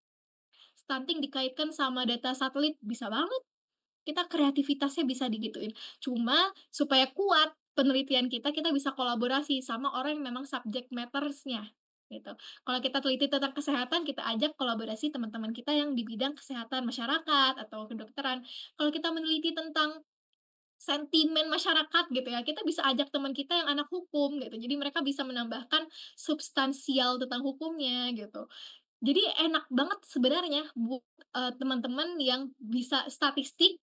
Stunting dikaitkan sama data satelit, bisa banget. Kita kreativitasnya bisa digituin. Cuma supaya kuat penelitian kita, kita bisa kolaborasi sama orang yang memang subject matters-nya, gitu. Kalau kita teliti tentang kesehatan, kita ajak kolaborasi teman-teman kita yang di bidang kesehatan masyarakat atau kedokteran. Kalau kita meneliti tentang sentimen masyarakat gitu ya, kita bisa ajak teman kita yang anak hukum gitu. Jadi mereka bisa menambahkan substansial tentang hukumnya gitu. Jadi enak banget sebenarnya buat, teman-teman yang bisa statistik,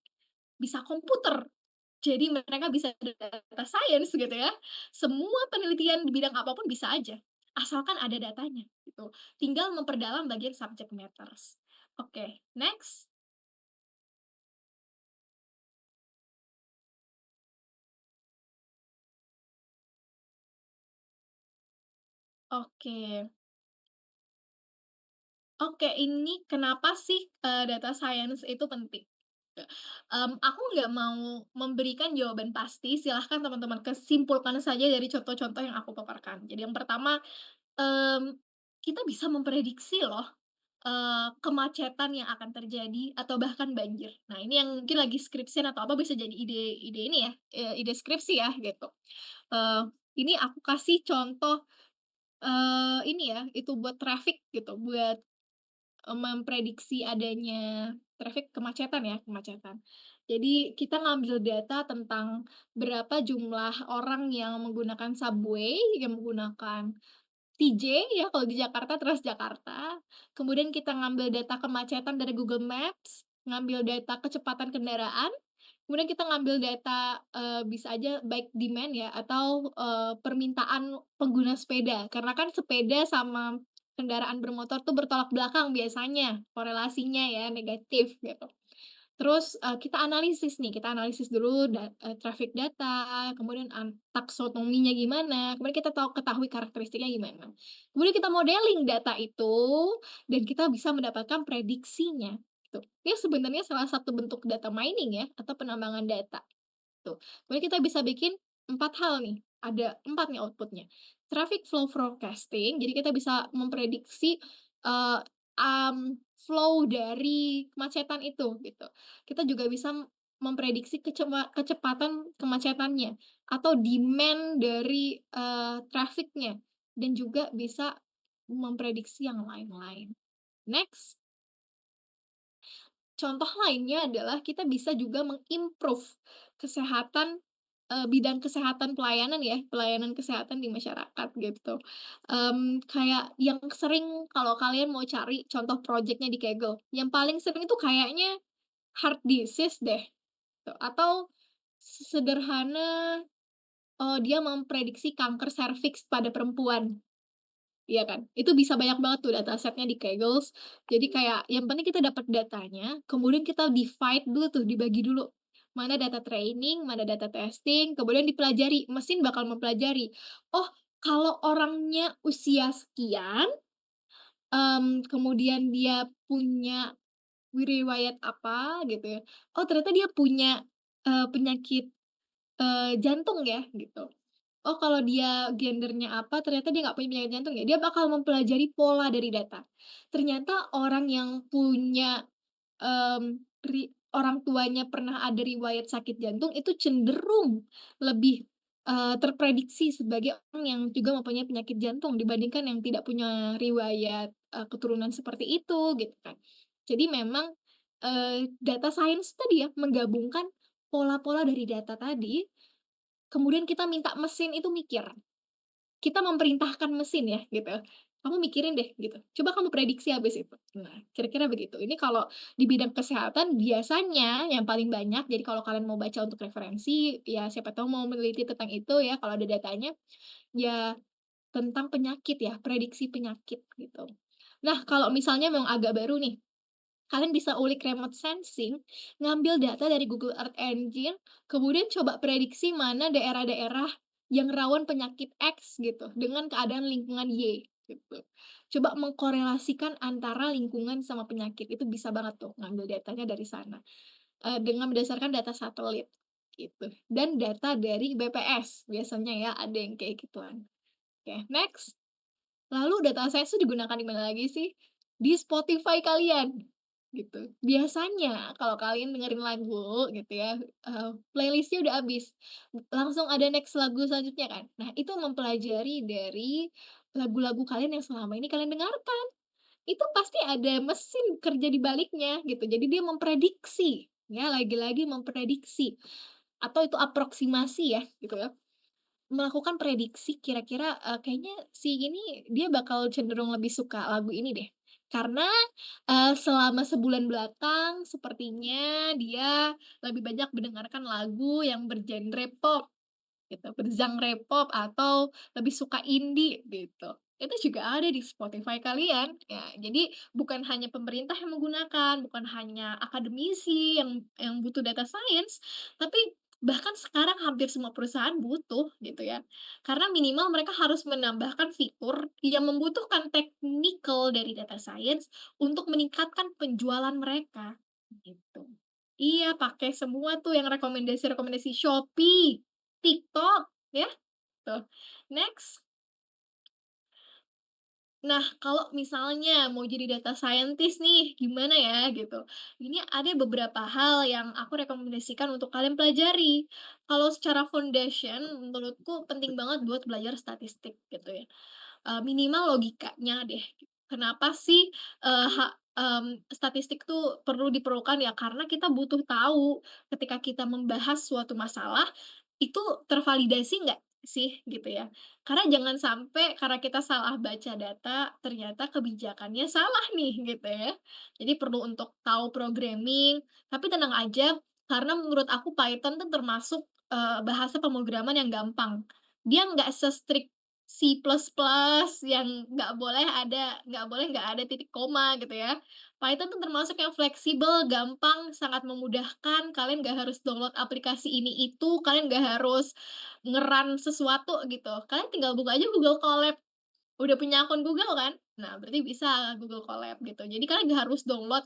bisa komputer. Jadi mereka bisa data science gitu ya. Semua penelitian di bidang apapun bisa aja, asalkan ada datanya gitu. Tinggal memperdalam bagian subject matters. Oke, next. Oke. Oke, ini kenapa sih, data science itu penting? Aku nggak mau memberikan jawaban pasti, silahkan teman-teman kesimpulkan saja dari contoh-contoh yang aku paparkan. Jadi yang pertama, mmm, kita bisa memprediksi loh, kemacetan yang akan terjadi atau bahkan banjir. Nah, ini yang mungkin lagi skripsian atau apa bisa jadi ide ini ya, ide skripsi ya gitu. Eee, ini aku kasih contoh, ini ya, itu buat traffic gitu, buat memprediksi adanya traffic kemacetan ya, kemacetan. Jadi kita ngambil data tentang berapa jumlah orang yang menggunakan subway, yang menggunakan TJ ya kalau di Jakarta, Transjakarta, kemudian kita ngambil data kemacetan dari Google Maps, ngambil data kecepatan kendaraan, kemudian kita ngambil data, bisa aja baik demand ya atau, permintaan pengguna sepeda. Karena kan sepeda sama kendaraan bermotor tuh bertolak belakang biasanya, korelasinya ya negatif gitu. Terus, kita analisis nih, kita analisis dulu traffic data, kemudian taksonominya gimana, kemudian kita ketahui karakteristiknya gimana. Kemudian kita modeling data itu, dan kita bisa mendapatkan prediksinya, gitu. Ini sebenarnya salah satu bentuk data mining ya, atau penambangan data. Tuh, kemudian kita bisa bikin 4 hal nih, ada 4 nih output-nya. Traffic flow forecasting, jadi kita bisa memprediksi, eee, flow dari kemacetan itu, gitu. Kita juga bisa memprediksi kecepatan kemacetannya, atau demand dari, traffic-nya, dan juga bisa memprediksi yang lain-lain. Next. Contoh lainnya adalah kita bisa juga kesehatan, bidang kesehatan pelayanan ya, pelayanan kesehatan di masyarakat gitu. Kayak yang sering kalau kalian mau cari contoh projeknya di Kaggle, yang paling sering itu kayaknya heart disease deh, tuh, atau sederhana, dia memprediksi kanker serviks pada perempuan. Iya kan? Itu bisa banyak banget tuh datasetnya di Kaggle. Jadi kayak yang penting kita dapat datanya, kemudian kita divide dulu tuh, dibagi dulu. Mana data training, mana data testing, kemudian dipelajari, mesin bakal mempelajari. Oh, kalau orangnya usia sekian, kemudian dia punya riwayat apa gitu ya, oh ternyata dia punya, penyakit, jantung ya gitu. Oh, kalau dia gendernya apa, ternyata dia nggak punya penyakit jantung ya, dia bakal mempelajari pola dari data. Ternyata orang yang punya, orang tuanya pernah ada riwayat sakit jantung itu cenderung lebih, terprediksi sebagai orang yang juga mempunyai penyakit jantung dibandingkan yang tidak punya riwayat, keturunan seperti itu, gitu kan. Jadi memang, data science tadi ya, menggabungkan pola-pola dari data tadi. Kemudian kita minta mesin itu mikir, kita memerintahkan mesin ya gitu, "Kamu mikirin deh," gitu, "coba kamu prediksi habis itu." Nah, kira-kira begitu. Ini kalau di bidang kesehatan biasanya yang paling banyak, jadi kalau kalian mau baca untuk referensi, ya siapa tahu mau meneliti tentang itu ya kalau ada datanya, ya tentang penyakit ya, prediksi penyakit gitu. Nah, kalau misalnya memang agak baru nih, kalian bisa ulik remote sensing, ngambil data dari Google Earth Engine, kemudian coba prediksi mana daerah-daerah yang rawan penyakit X gitu, dengan keadaan lingkungan Y, gitu. Coba mengkorelasikan antara lingkungan sama penyakit, itu bisa banget tuh ngambil datanya dari sana, dengan berdasarkan data satelit, gitu. Dan data dari BPS, biasanya ya ada yang kayak gituan. Oke, next. Lalu data science itu digunakan di mana lagi sih? Di Spotify kalian, gitu. Biasanya kalau kalian dengerin lagu gitu ya, playlist-nya udah habis, langsung ada next lagu selanjutnya kan. Nah, itu mempelajari dari lagu-lagu kalian yang selama ini kalian dengarkan. Itu pasti ada mesin kerja di baliknya gitu. Jadi dia memprediksi, ya lagi-lagi memprediksi, atau itu aproksimasi ya gitu ya. Melakukan prediksi kira-kira, kayaknya si ini dia bakal cenderung lebih suka lagu ini deh. Karena, selama sebulan belakang sepertinya dia lebih banyak mendengarkan lagu yang bergenre pop gitu, bergenre pop atau lebih suka indie gitu. Itu juga ada di Spotify kalian. Ya, jadi bukan hanya pemerintah yang menggunakan, bukan hanya akademisi yang butuh data science, tapi bahkan sekarang hampir semua perusahaan butuh gitu ya. Karena minimal mereka harus menambahkan fitur yang membutuhkan technical dari data science untuk meningkatkan penjualan mereka, gitu. Iya, pakai semua tuh yang rekomendasi-rekomendasi Shopee, TikTok, ya, tuh. Next. Nah, kalau misalnya mau jadi data scientist nih, gimana ya gitu. Ini ada beberapa hal yang aku rekomendasikan untuk kalian pelajari. Kalau secara foundation, menurutku penting banget buat belajar statistik gitu ya. Minimal logikanya deh. Kenapa sih, statistik tuh perlu diperlukan ya, karena kita butuh tahu ketika kita membahas suatu masalah, itu tervalidasi nggak sih gitu ya. Karena jangan sampai karena kita salah baca data, ternyata kebijakannya salah nih gitu ya. Jadi perlu untuk tahu programming, tapi tenang aja, karena menurut aku Python tuh termasuk, bahasa pemrograman yang gampang. Dia nggak se-strict C++ yang nggak ada titik koma gitu ya. Python tuh termasuk yang fleksibel, gampang, sangat memudahkan, kalian nggak harus download aplikasi ini itu, kalian nggak harus sesuatu gitu, kalian tinggal buka aja Google Colab, udah punya akun Google kan? Nah, berarti bisa Google Colab gitu. Jadi kalian nggak harus download.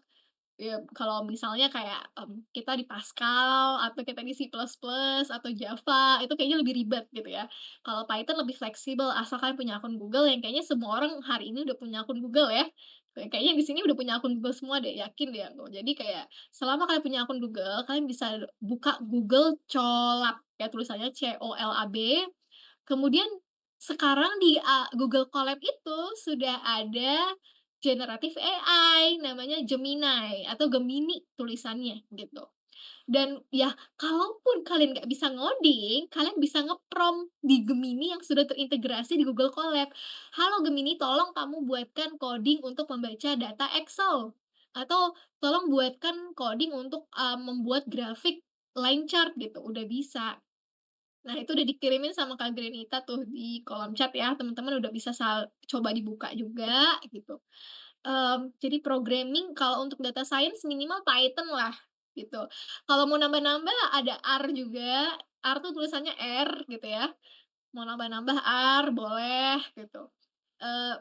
Ya, kalau misalnya kayak, kita di Pascal atau kita di C++ atau Java, itu kayaknya lebih ribet gitu ya. Kalau Python lebih fleksibel, asal kalian punya akun Google yang kayaknya semua orang hari ini udah punya akun Google ya. Kayaknya di sini udah punya akun Google semua deh, yakin deh aku. Jadi kayak selama kalian punya akun Google, kalian bisa buka Google Colab, ya tulisannya COLAB. Kemudian sekarang di, Google Colab itu sudah ada generatif AI namanya Gemini atau Gemini tulisannya gitu. Dan ya kalaupun kalian nggak bisa ngoding, kalian bisa nge-prompt di Gemini yang sudah terintegrasi di Google Colab. "Halo Gemini, tolong kamu buatkan coding untuk membaca data Excel," atau "Tolong buatkan coding untuk, membuat grafik line chart," gitu, udah bisa. Nah, itu udah dikirimin sama Kak Grenita tuh di kolom chat ya, teman-teman udah bisa coba dibuka juga gitu. Jadi programming kalau untuk data science minimal Python lah, gitu. Kalau mau nambah-nambah ada R juga, R tuh tulisannya R gitu ya. Mau nambah-nambah R boleh gitu.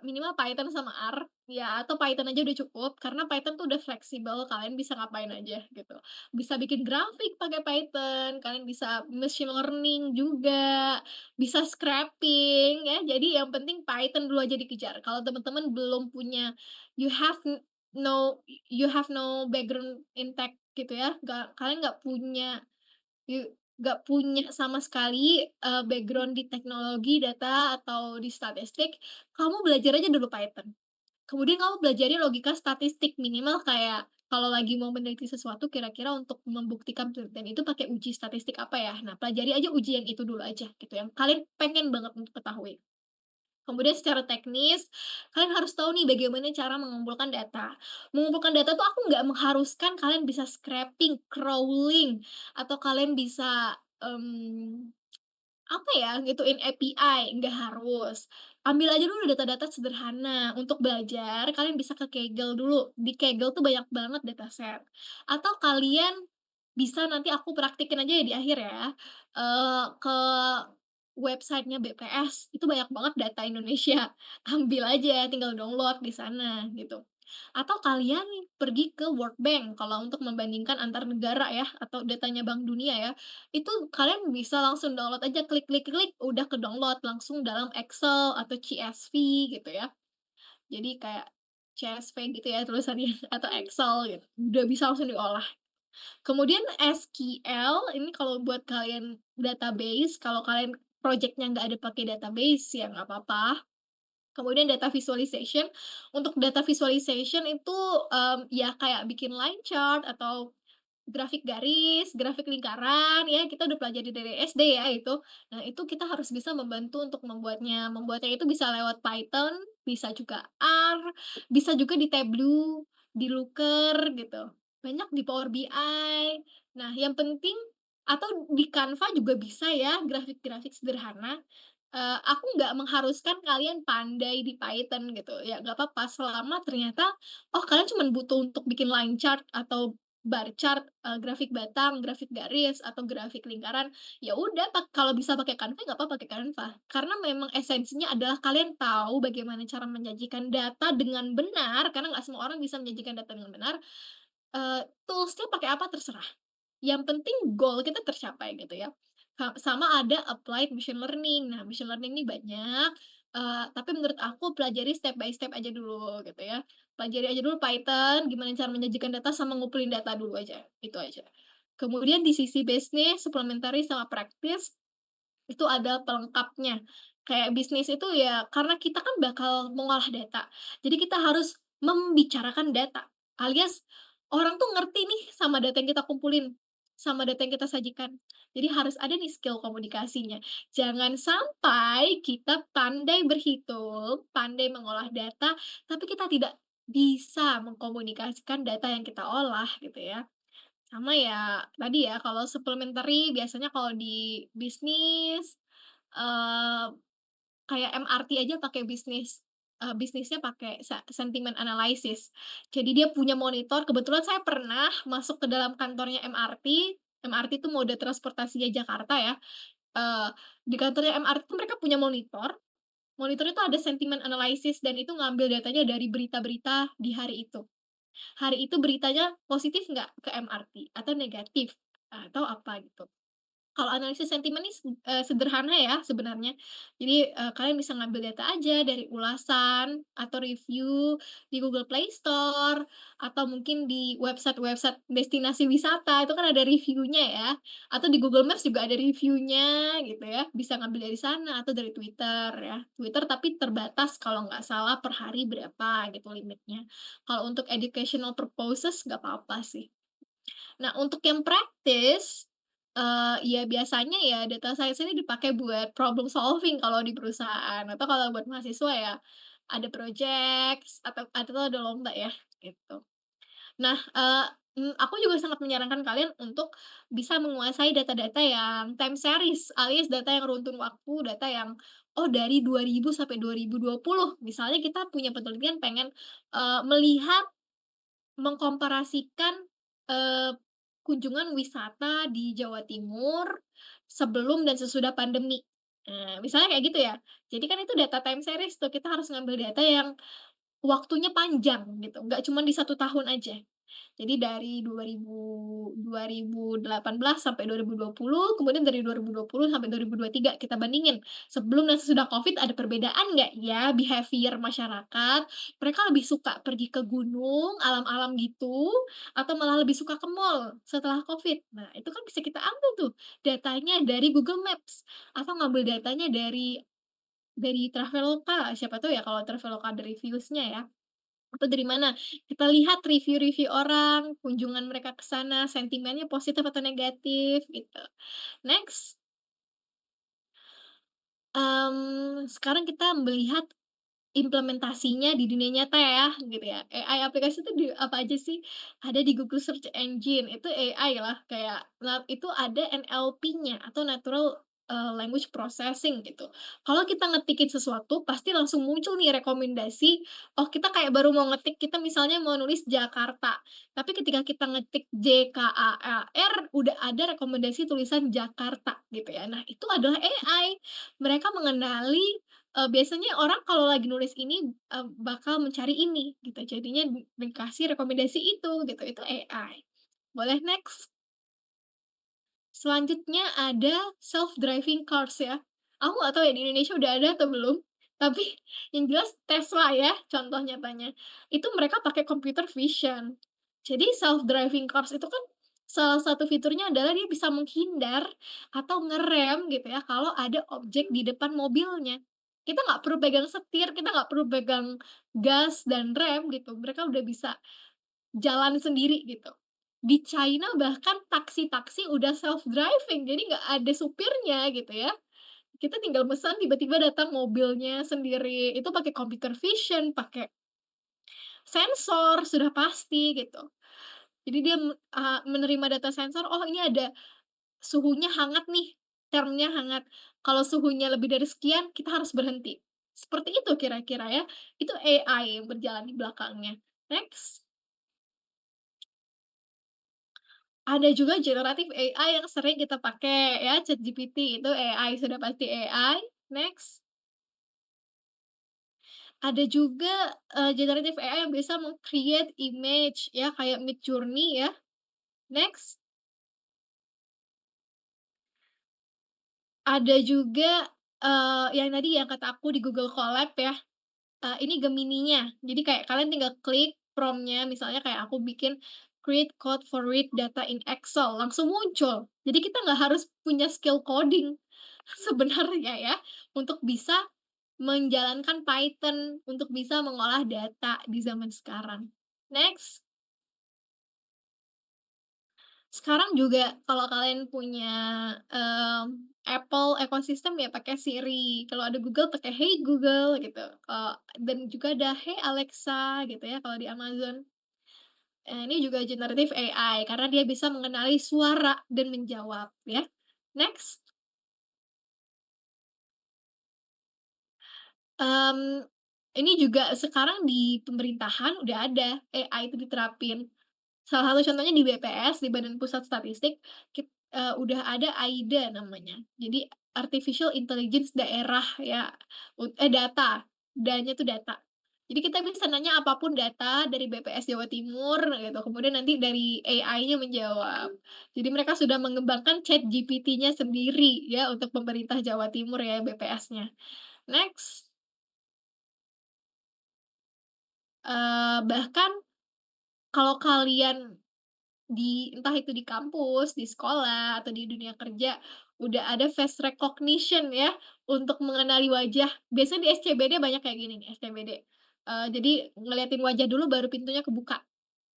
Minimal Python sama R, ya atau Python aja udah cukup, karena Python tuh udah fleksibel, kalian bisa ngapain aja gitu. Bisa bikin grafik pakai Python, kalian bisa machine learning juga, bisa scraping ya, jadi yang penting Python dulu aja dikejar. Kalau teman-teman belum punya you have n no you have no background in tech gitu ya, kalian nggak punya sama sekali, background di teknologi, data, atau di statistik, kamu belajar aja dulu Python. Kemudian kamu belajarin logika statistik, minimal kayak kalau lagi mau meneliti sesuatu kira-kira untuk membuktikan penelitian itu pakai uji statistik apa ya. Nah, pelajari aja uji yang itu dulu aja gitu, yang kalian pengen banget untuk ketahui. Kemudian secara teknis, kalian harus tahu nih bagaimana cara mengumpulkan data. Mengumpulkan data tuh aku nggak mengharuskan kalian bisa scraping, crawling, atau kalian bisa, apa ya, ngituin API, nggak harus. Ambil aja dulu data-data sederhana. Untuk belajar, kalian bisa ke Kaggle dulu. Di Kaggle tuh banyak banget dataset. Atau kalian bisa nanti aku praktikin aja ya di akhir ya, ke websitenya BPS, itu banyak banget data Indonesia. Ambil aja, tinggal download di sana, gitu. Atau kalian pergi ke World Bank kalau untuk membandingkan antar negara ya, atau datanya Bank Dunia ya, itu kalian bisa langsung download aja, klik klik klik, udah ke-download langsung dalam Excel atau CSV gitu ya. Jadi kayak CSV gitu ya tulisannya atau Excel gitu, udah bisa langsung diolah. Kemudian SQL ini kalau buat kalian database, kalau kalian project-nya nggak ada pakai database ya nggak apa-apa. Kemudian data visualization, untuk data visualization itu, ya kayak bikin line chart atau grafik garis, grafik lingkaran, ya kita udah pelajari dari SD ya itu. Nah itu kita harus bisa membantu untuk membuatnya. Membuatnya itu bisa lewat Python, bisa juga R, bisa juga di Tableau, di Looker gitu. Banyak di Power BI. Nah yang penting atau di Canva juga bisa ya grafik-grafik sederhana. Aku nggak mengharuskan kalian pandai di Python gitu, ya nggak apa-apa selama ternyata, oh kalian cuman butuh untuk bikin line chart atau bar chart, grafik batang, grafik garis, atau grafik lingkaran, ya udah kalau bisa pakai Canva, nggak apa pakai Canva. Karena memang esensinya adalah kalian tahu bagaimana cara menyajikan data dengan benar, karena nggak semua orang bisa menyajikan data dengan benar, tools-nya pakai apa terserah, yang penting goal kita tercapai gitu ya. Sama ada applied machine learning. Nah, machine learning ini banyak, tapi menurut aku pelajari step by step aja dulu gitu ya. Pelajari aja dulu Python, gimana cara menyajikan data sama ngumpulin data dulu aja, itu aja. Kemudian di sisi bisnis, supplementary sama praktis, itu ada pelengkapnya. Kayak bisnis itu ya karena kita kan bakal mengolah data, jadi kita harus membicarakan data, alias orang tuh ngerti nih sama data yang kita kumpulin, sama data yang kita sajikan. Jadi harus ada nih skill komunikasinya. Jangan sampai kita pandai berhitung, pandai mengolah data, tapi kita tidak bisa mengkomunikasikan data yang kita olah gitu ya. Sama ya, tadi ya, kalau supplementary biasanya kalau di bisnis, eee, kayak MRT aja pakai bisnisnya pakai sentiment analysis. Jadi dia punya monitor, kebetulan saya pernah masuk ke dalam kantornya MRT. MRT itu moda transportasinya Jakarta ya, eee, di kantornya MRT tuh mereka punya monitor itu ada sentiment analysis dan itu ngambil datanya dari berita-berita di hari itu. Hari itu beritanya positif nggak ke MRT atau negatif, atau apa gitu. Kalau analisis sentimen ini sederhana ya sebenarnya. Jadi, kalian bisa ngambil data aja dari ulasan atau review di Google Play Store, atau mungkin di website-website destinasi wisata, itu kan ada reviewnya ya, atau di Google Maps juga ada reviewnya gitu ya, bisa ngambil dari sana atau dari Twitter ya. Twitter tapi terbatas kalau nggak salah per hari berapa gitu limitnya. Kalau untuk educational purposes nggak apa-apa sih. Nah, untuk yang praktis, ya biasanya ya data science ini dipakai buat problem solving kalau di perusahaan, atau kalau buat mahasiswa ya ada project atau ada lomba ya, gitu. Nah, aku juga sangat menyarankan kalian untuk bisa menguasai data-data yang time series, alias data yang runtun waktu, data yang, oh dari 2000 sampai 2020. Misalnya kita punya penelitian pengen, melihat mengkomparasikan, eee, kunjungan wisata di Jawa Timur sebelum dan sesudah pandemi. Nah, misalnya kayak gitu ya. Jadi kan itu data time series tuh, kita harus ngambil data yang waktunya panjang gitu, nggak cuman di 1 tahun aja. Jadi dari 2018 sampai 2020, kemudian dari 2020 sampai 2023 kita bandingin, sebelum dan sesudah Covid ada perbedaan nggak ya behavior masyarakat? Mereka lebih suka pergi ke gunung, alam-alam gitu, atau malah lebih suka ke mall setelah Covid? Nah, itu kan bisa kita ambil tuh datanya dari Google Maps, atau ngambil datanya dari Traveloka, siapa tahu ya kalau Traveloka ada reviews-nya ya. Atau dari mana? Kita lihat review-review orang, kunjungan mereka ke sana, sentimennya positif atau negatif, gitu. Next, sekarang kita melihat implementasinya di dunia nyata ya, gitu ya. AI aplikasi itu di apa aja sih? Ada di Google Search Engine, itu AI lah, kayak itu ada NLP-nya atau Natural, Language Processing gitu. Kalau kita ngetikin sesuatu, pasti langsung muncul nih rekomendasi, oh kita kayak baru mau ngetik, kita misalnya mau nulis Jakarta, tapi ketika kita ngetik JKAAR, udah ada rekomendasi tulisan Jakarta gitu ya. Nah, itu adalah AI. Mereka mengenali. Biasanya orang kalau lagi nulis ini, bakal mencari ini gitu, jadinya dikasih rekomendasi itu AI. Boleh next? Selanjutnya ada self-driving cars ya. Aku nggak tahu ya di Indonesia udah ada atau belum, tapi yang jelas Tesla ya contoh nyatanya. Itu mereka pakai computer vision. Jadi self-driving cars itu kan salah satu fiturnya adalah dia bisa menghindar atau ngerem gitu ya kalau ada objek di depan mobilnya. Kita nggak perlu pegang setir, kita nggak perlu pegang gas dan rem gitu, mereka udah bisa jalan sendiri gitu. Di China bahkan taksi-taksi udah self-driving, jadi nggak ada supirnya gitu ya. Kita tinggal pesan tiba-tiba datang mobilnya sendiri, itu pakai computer vision, pakai sensor, sudah pasti gitu. Jadi dia menerima data sensor, oh ini ada suhunya hangat nih, termnya hangat. Kalau suhunya lebih dari sekian, kita harus berhenti. Seperti itu kira-kira ya, itu AI yang berjalan di belakangnya. Next. Ada juga generatif AI yang sering kita pakai ya, ChatGPT itu AI, sudah pasti AI. Next, Ada juga, generative AI yang bisa meng-create image ya, kayak Midjourney ya. Next, ada juga, yang tadi yang kata aku di Google Colab ya, ini Gemini-nya. Jadi kayak kalian tinggal klik prompt-nya, misalnya kayak aku bikin create code for read data in Excel, langsung muncul. Jadi kita nggak harus punya skill coding sebenarnya ya, untuk bisa menjalankan Python, untuk bisa mengolah data di zaman sekarang. Next. Sekarang juga kalau kalian punya, Apple ekosistem ya pakai Siri, kalau ada Google pakai Hey Google gitu, dan juga ada Hey Alexa gitu ya kalau di Amazon. Ini juga generative AI karena dia bisa mengenali suara dan menjawab ya. Next, mmm, ini juga sekarang di pemerintahan udah ada AI itu diterapin. Salah satu contohnya di BPS, di Badan Pusat Statistik, udah ada AIDA namanya. Jadi Artificial Intelligence Daerah ya, data, D-nya tuh data. Jadi kita bisa nanya apapun data dari BPS Jawa Timur gitu, kemudian nanti dari AI-nya menjawab. Jadi mereka sudah mengembangkan ChatGPT-nya sendiri ya untuk pemerintah Jawa Timur ya, BPS-nya. Next, bahkan kalau kalian entah itu di kampus, di sekolah, atau di dunia kerja, udah ada face recognition ya, untuk mengenali wajah. Biasanya di SCBD banyak kayak gini nih, SCBD. Jadi ngeliatin wajah dulu baru pintunya kebuka.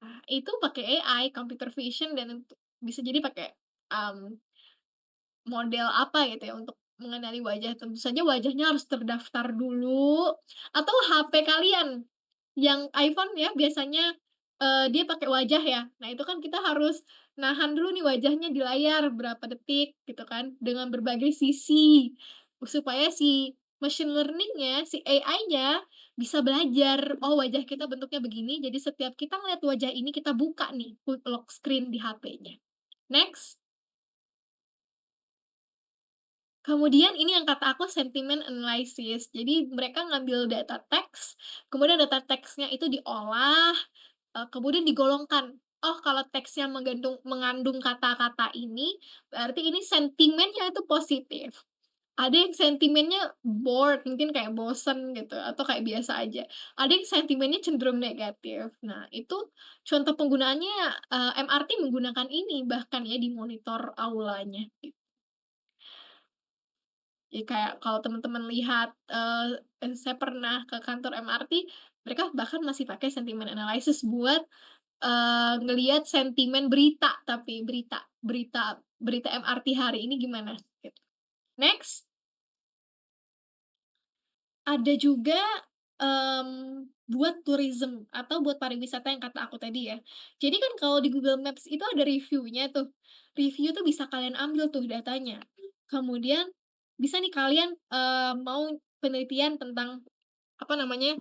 Nah, itu pakai AI, computer vision, dan bisa jadi pakai, mmm, model apa gitu ya, untuk mengenali wajah. Tentu saja wajahnya harus terdaftar dulu, atau HP kalian yang iPhone ya biasanya, dia pakai wajah ya. Nah itu kan kita harus nahan dulu nih wajahnya di layar berapa detik gitu kan, dengan berbagai sisi. Supaya si machine learning-nya, si AI-nya bisa belajar, "Oh wajah kita bentuknya begini, jadi setiap kita ngeliat wajah ini kita buka nih lock screen di HP-nya." Next. Kemudian ini yang kata aku sentiment analysis. Jadi mereka ngambil data teks, kemudian data teksnya itu diolah, kemudian digolongkan. Oh, kalau teksnya mengandung kata-kata ini, berarti ini sentimennya itu positif. Ada yang sentimennya bored, mungkin kayak bosen gitu, atau kayak biasa aja. Ada yang sentimennya cenderung negatif. Nah, itu contoh penggunaannya, MRT menggunakan ini bahkan ya di monitor aulanya. Ya kayak kalau teman-teman lihat, saya pernah ke kantor MRT, mereka bahkan masih pakai sentiment analysis buat, ngelihat sentimen berita, tapi berita MRT hari ini gimana, gitu. Next, ada juga, buat tourism atau buat pariwisata yang kata aku tadi ya. Jadi kan kalau di Google Maps itu ada reviewnya tuh. Review tuh bisa kalian ambil tuh datanya. Kemudian bisa nih kalian, mau penelitian tentang, apa namanya,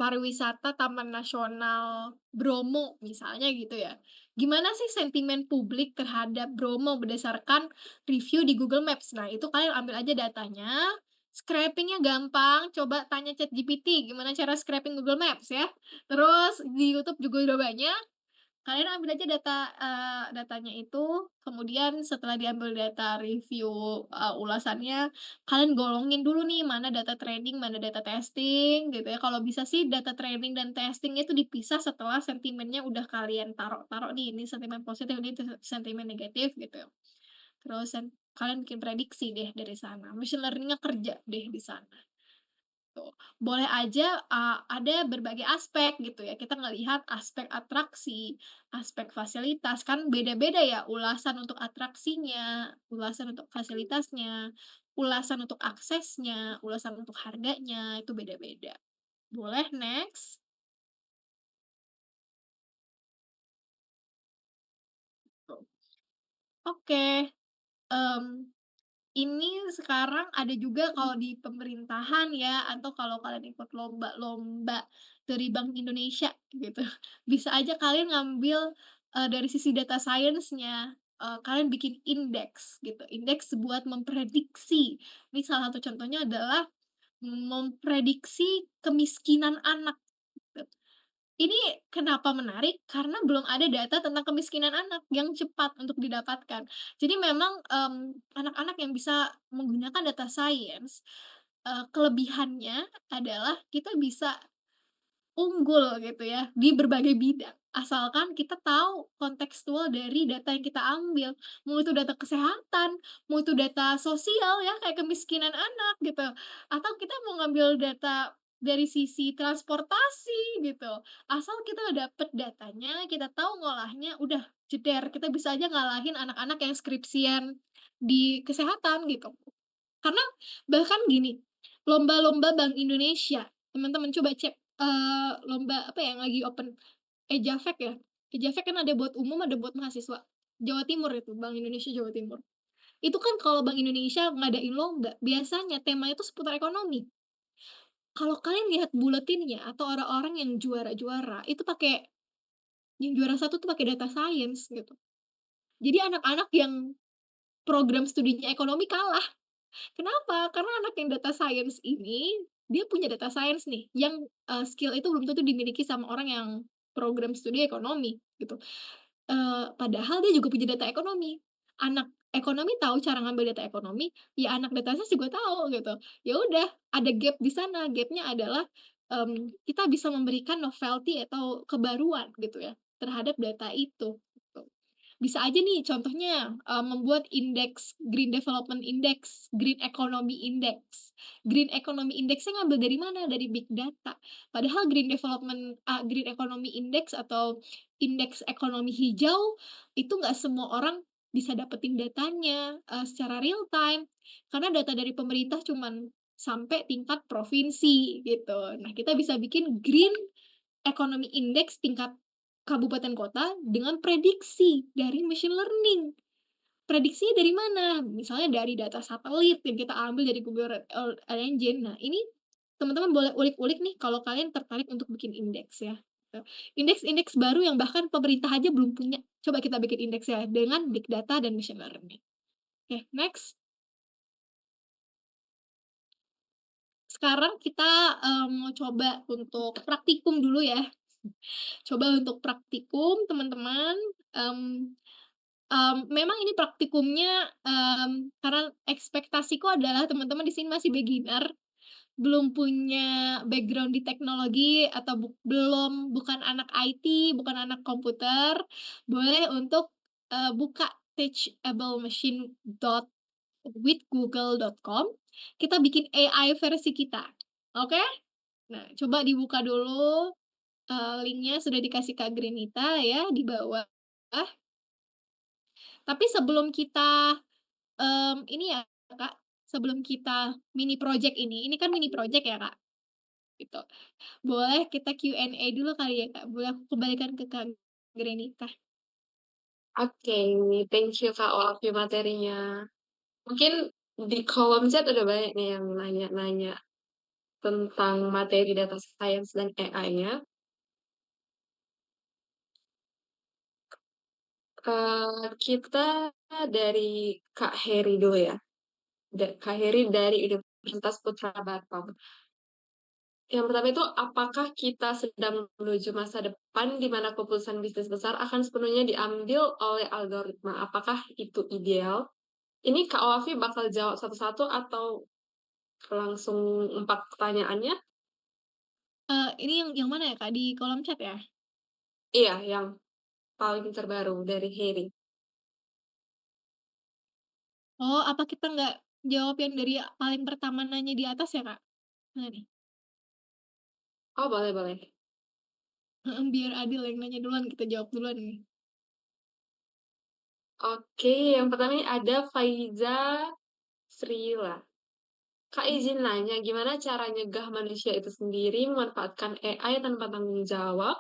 pariwisata Taman Nasional Bromo misalnya gitu ya. Gimana sih sentimen publik terhadap Bromo berdasarkan review di Google Maps? Nah, itu kalian ambil aja datanya, scraping-nya gampang, coba tanya ChatGPT gimana cara scraping Google Maps ya. Terus di YouTube juga udah banyak. Kalian ambil aja datanya itu, kemudian setelah diambil data review, ulasannya, kalian golongin dulu nih, mana data training, mana data testing, gitu ya. Kalau bisa sih data training dan testing itu dipisah setelah sentimennya udah kalian taruh-taruh nih, ini sentimen positif, ini sentimen negatif, gitu. Terus kalian bikin prediksi deh dari sana, machine learning-nya kerja deh di sana. Tuh, boleh aja, ada berbagai aspek gitu ya, kita ngelihat aspek atraksi, aspek fasilitas, kan beda-beda ya ulasan untuk atraksinya, ulasan untuk fasilitasnya, ulasan untuk aksesnya, ulasan untuk harganya, itu beda-beda. Boleh next? Tuh. Oke, mmm ini sekarang ada juga kalau di pemerintahan ya, atau kalau kalian ikut lomba-lomba dari Bank Indonesia gitu, bisa aja kalian ngambil, dari sisi data science-nya, kalian bikin indeks gitu, indeks buat memprediksi. Ini salah satu contohnya adalah memprediksi kemiskinan anak, gitu. Ini kenapa menarik? Karena belum ada data tentang kemiskinan anak yang cepat untuk didapatkan. Jadi memang, anak-anak yang bisa menggunakan data science, kelebihannya adalah kita bisa unggul gitu ya, di berbagai bidang, asalkan kita tahu kontekstual dari data yang kita ambil, mau itu data kesehatan, mau itu data sosial ya, kayak kemiskinan anak gitu, atau kita mau ngambil data dari sisi transportasi gitu. Asal kita udah dapet datanya, kita tahu ngolahnya, udah jeder, kita bisa aja ngalahin anak-anak yang skripsian di kesehatan gitu. Karena bahkan gini, lomba-lomba Bank Indonesia, teman-teman coba cek, lomba apa ya yang lagi open, EJAVEK ya? EJAVEK kan ada buat umum, ada buat mahasiswa. Jawa Timur itu, Bank Indonesia Jawa Timur. Itu kan kalau Bank Indonesia ngadain lomba, biasanya temanya itu seputar ekonomi. Kalau kalian lihat buletinnya atau orang-orang yang juara-juara, itu pakai yang juara satu tuh pakai data science gitu. Jadi anak-anak yang program studinya ekonomi kalah. Kenapa? Karena anak yang data science ini, dia punya data science nih, yang, skill itu belum tentu dimiliki sama orang yang program studi ekonomi, gitu. Padahal dia juga punya data ekonomi. Anak ekonomi tahu cara ngambil data ekonomi, ya anak data science juga tahu, gitu. Ya udah, ada gap di sana, gap-nya adalah, kita bisa memberikan novelty atau kebaruan, gitu ya, terhadap data itu, gitu. Bisa aja nih contohnya, membuat indeks Green Development Index, Green Economy Index. Green Economy Index-nya ngambil dari mana? Dari big data. Padahal Green Economy Index atau indeks ekonomi hijau, itu nggak semua orang bisa dapetin datanya, secara real time. Karena data dari pemerintah cuman sampai tingkat provinsi, gitu. Nah, kita bisa bikin Green Economy Index tingkat kabupaten kota dengan prediksi dari machine learning. Prediksinya dari mana? Misalnya dari data satelit yang kita ambil dari Google Earth Engine. Nah, ini teman-teman boleh ulik-ulik nih kalau kalian tertarik untuk bikin indeks ya, gitu. Indeks-indeks baru yang bahkan pemerintah aja belum punya. Coba kita bikin indeks ya dengan big data dan machine learning. Oke, next. Sekarang kita, mau coba untuk praktikum dulu ya. Coba untuk praktikum teman-teman, memang ini praktikumnya, karena ekspektasiku adalah teman-teman di sini masih beginner, belum punya background di teknologi atau bukan anak IT, bukan anak komputer, boleh untuk, buka teachablemachine.withgoogle.com, kita bikin AI versi kita, oke? Nah, coba dibuka dulu, link-nya sudah dikasih Kak Grenita ya di bawah. Tapi sebelum kita, ini ya Kak, sebelum kita mini project ini kan mini project ya Kak, gitu. Boleh kita Q&A dulu kali ya Kak? Boleh aku kembalikan ke Kak Grenita. Oke, thank you Kak Walfi materinya. Mungkin di kolom chat udah banyak nih yang nanya-nanya tentang materi data science dan AI-nya. Kita dari Kak Heri dulu ya. Kak Heri dari Universitas Putra Batam. Yang pertama itu, apakah kita sedang menuju masa depan di mana keputusan bisnis besar akan sepenuhnya diambil oleh algoritma? Apakah itu ideal? Ini Kak Wafi bakal jawab satu-satu atau langsung 4 pertanyaannya? Ini yang mana ya Kak? Di kolom chat ya? Iya, yang paling terbaru dari Heri. Oh, apa kita nggak jawab yang dari paling pertama nanya di atas ya Kak? Mana nih? Oh, boleh-boleh. Heeh, biar adil yang nanya duluan, kita jawab duluan nih. Oke, yang pertama ini ada Faiza Srila. Kak Mhm. izin nanya, gimana cara nyegah manusia itu sendiri memanfaatkan AI tanpa tanggung jawab,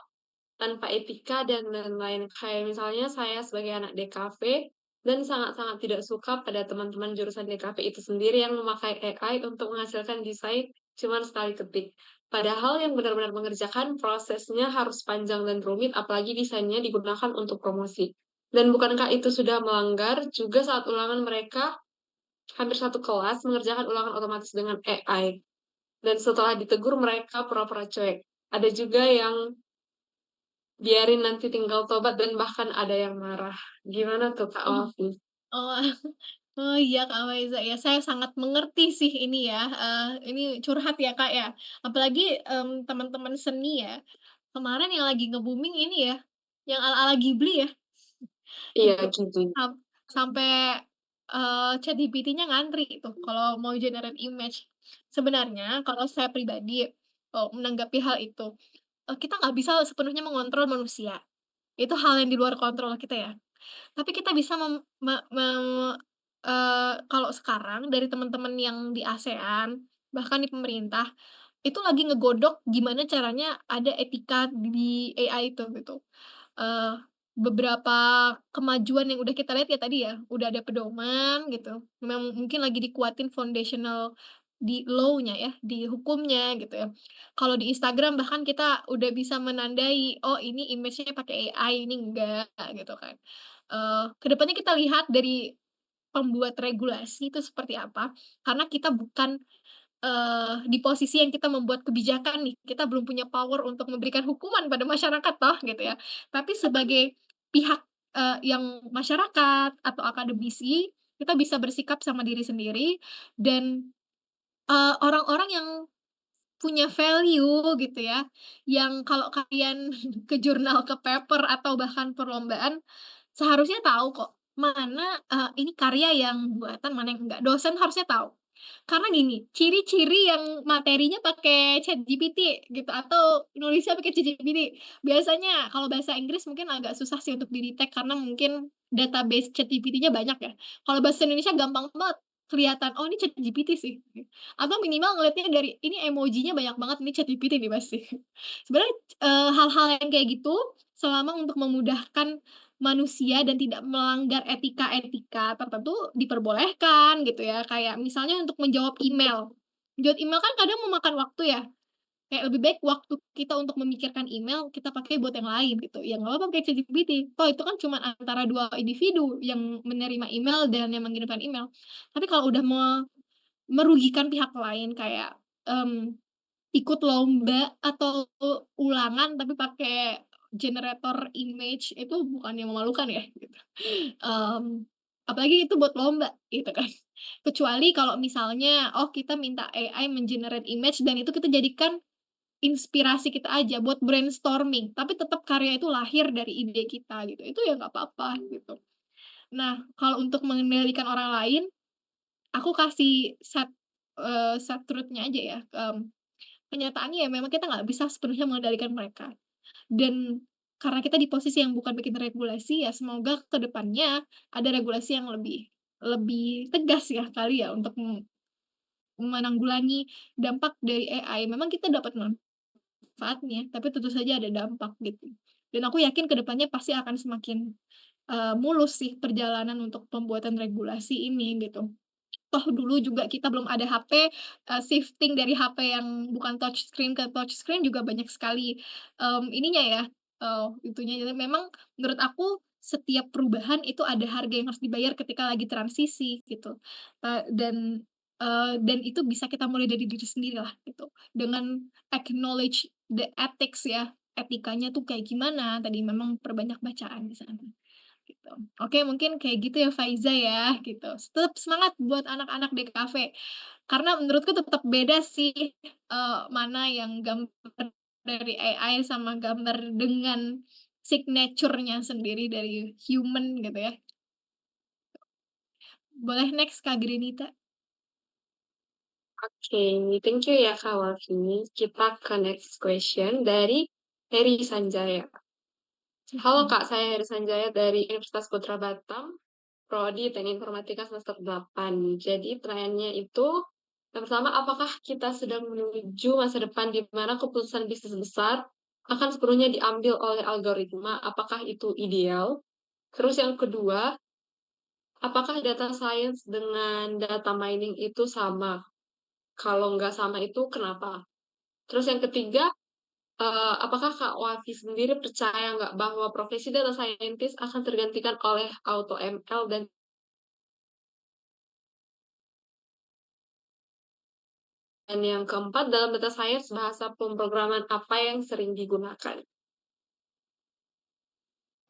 tanpa etika, dan lain-lain. Kayak misalnya saya sebagai anak DKV, dan sangat-sangat tidak suka pada teman-teman jurusan DKV itu sendiri yang memakai AI untuk menghasilkan desain cuma sekali ketik. Padahal yang benar-benar mengerjakan prosesnya harus panjang dan rumit, apalagi desainnya digunakan untuk promosi. Dan bukankah itu sudah melanggar juga saat ulangan mereka hampir satu kelas mengerjakan ulangan otomatis dengan AI? dan setelah ditegur mereka pura-pura cuek. Ada juga yang biarin nanti tinggal tobat dan bahkan ada yang marah. Gimana tuh Kak Oh Wafi? oh, oh iya Kak Faiza ya, saya sangat mengerti sih ini ya, ini curhat ya Kak ya. Apalagi, teman-teman seni ya, kemarin yang lagi nge-booming ini ya, yang ala-ala Ghibli ya, Iya gitu. gitu. Sampai, ChatGPT-nya ngantri itu kalau mau generate image. Sebenarnya kalau saya pribadi, menanggapi hal itu, kita nggak bisa sepenuhnya mengontrol manusia, itu hal yang di luar kontrol kita ya. Tapi kita bisa mem me me kalau sekarang dari teman-teman yang di ASEAN, bahkan di pemerintah, itu lagi ngegodok gimana caranya ada etika di AI itu gitu. Eee, Beberapa kemajuan yang udah kita lihat ya tadi ya, udah ada pedoman gitu, memang mungkin lagi dikuatin foundational di law-nya ya, di hukumnya gitu ya. Kalau di Instagram bahkan kita udah bisa menandai, oh ini image-nya pakai AI, ini enggak, gitu kan. Ke depannya kita lihat dari pembuat regulasi itu seperti apa, karena kita bukan di posisi yang kita membuat kebijakan nih, kita belum punya power untuk memberikan hukuman pada masyarakat toh, gitu ya. Tapi sebagai pihak, yang masyarakat atau akademisi, kita bisa bersikap sama diri sendiri dan, orang-orang yang punya value gitu ya, yang kalau kalian ke jurnal, ke paper, atau bahkan perlombaan, seharusnya tahu kok, mana, ini karya yang buatan, mana yang enggak. Dosen harusnya tahu. Karena gini, ciri-ciri yang materinya pakai ChatGPT gitu atau nulisnya pakai ChatGPT. Biasanya kalau bahasa Inggris mungkin agak susah sih untuk di-detect karena mungkin database ChatGPT-nya banyak ya. Kalau bahasa Indonesia gampang banget kelihatan, "Oh ini ChatGPT sih." Atau minimal ngelihatnya dari, "Ini emojinya banyak banget, ini ChatGPT nih pasti." Sebenarnya, hal-hal yang kayak gitu selama untuk memudahkan manusia dan tidak melanggar etika-etika tertentu diperbolehkan gitu ya. Kayak misalnya untuk menjawab email. Menjawab email kan kadang memakan waktu ya, kayak lebih baik waktu kita untuk memikirkan email kita pakai buat yang lain gitu. Ya nggak apa-apa pakai ChatGPT, toh itu kan cuma antara 2 individu yang menerima email dan yang mengirimkan email. Tapi kalau udah merugikan pihak lain kayak, ikut lomba atau ulangan tapi pakai generator image itu bukan yang memalukan ya gitu. Mmm, Apalagi itu buat lomba gitu kan. Kecuali kalau misalnya, oh kita minta AI men-generate image dan itu kita jadikan inspirasi kita aja buat brainstorming, tapi tetap karya itu lahir dari ide kita gitu, itu ya nggak apa-apa gitu. Nah, kalau untuk mengendalikan orang lain, aku kasih set truth-nya aja ya, kenyataannya ya memang kita nggak bisa sepenuhnya mengendalikan mereka. Dan karena kita di posisi yang bukan bikin regulasi, ya semoga ke depannya ada regulasi yang lebih lebih tegas ya kali ya untuk menanggulangi dampak dari AI. Memang kita dapat manfaatnya, tapi tentu saja ada dampak gitu. Dan aku yakin ke depannya pasti akan semakin, mulus sih perjalanan untuk pembuatan regulasi ini gitu. Toh dulu juga kita belum ada HP, shifting dari HP yang bukan touch screen ke touch screen juga banyak sekali, ininya ya, itunya. Jadi memang menurut aku setiap perubahan itu ada harga yang harus dibayar ketika lagi transisi gitu. Dan itu bisa kita mulai dari diri sendiri lah gitu, dengan acknowledge the ethics ya, etikanya tuh kayak gimana, tadi memang perbanyak bacaan di sana. Gitu. Oke, mungkin kayak gitu ya Faiza ya, gitu. Tetap semangat buat anak-anak DKV, karena menurutku tetap beda sih, mana yang gambar dari AI sama gambar dengan signature-nya sendiri dari human gitu ya. Boleh next Kak Grenita. Oke, thank you ya Kak Wafi. Kita ke next question dari Heri Sanjaya. Halo Mhm. Kak, saya Heri Sanjaya dari Universitas Putra Batam, Prodi Teknik Informatika semester 8. Jadi pertanyaannya itu, yang pertama, apakah kita sedang menuju masa depan di mana keputusan bisnis besar akan sepenuhnya diambil oleh algoritma? Apakah itu ideal? Terus yang kedua, apakah data science dengan data mining itu sama? Kalau nggak sama itu kenapa? Terus yang ketiga, apakah Kak Wafi sendiri percaya nggak bahwa profesi data scientist akan tergantikan oleh auto ML dan Dan yang keempat, dalam data science, bahasa pemrograman apa yang sering digunakan?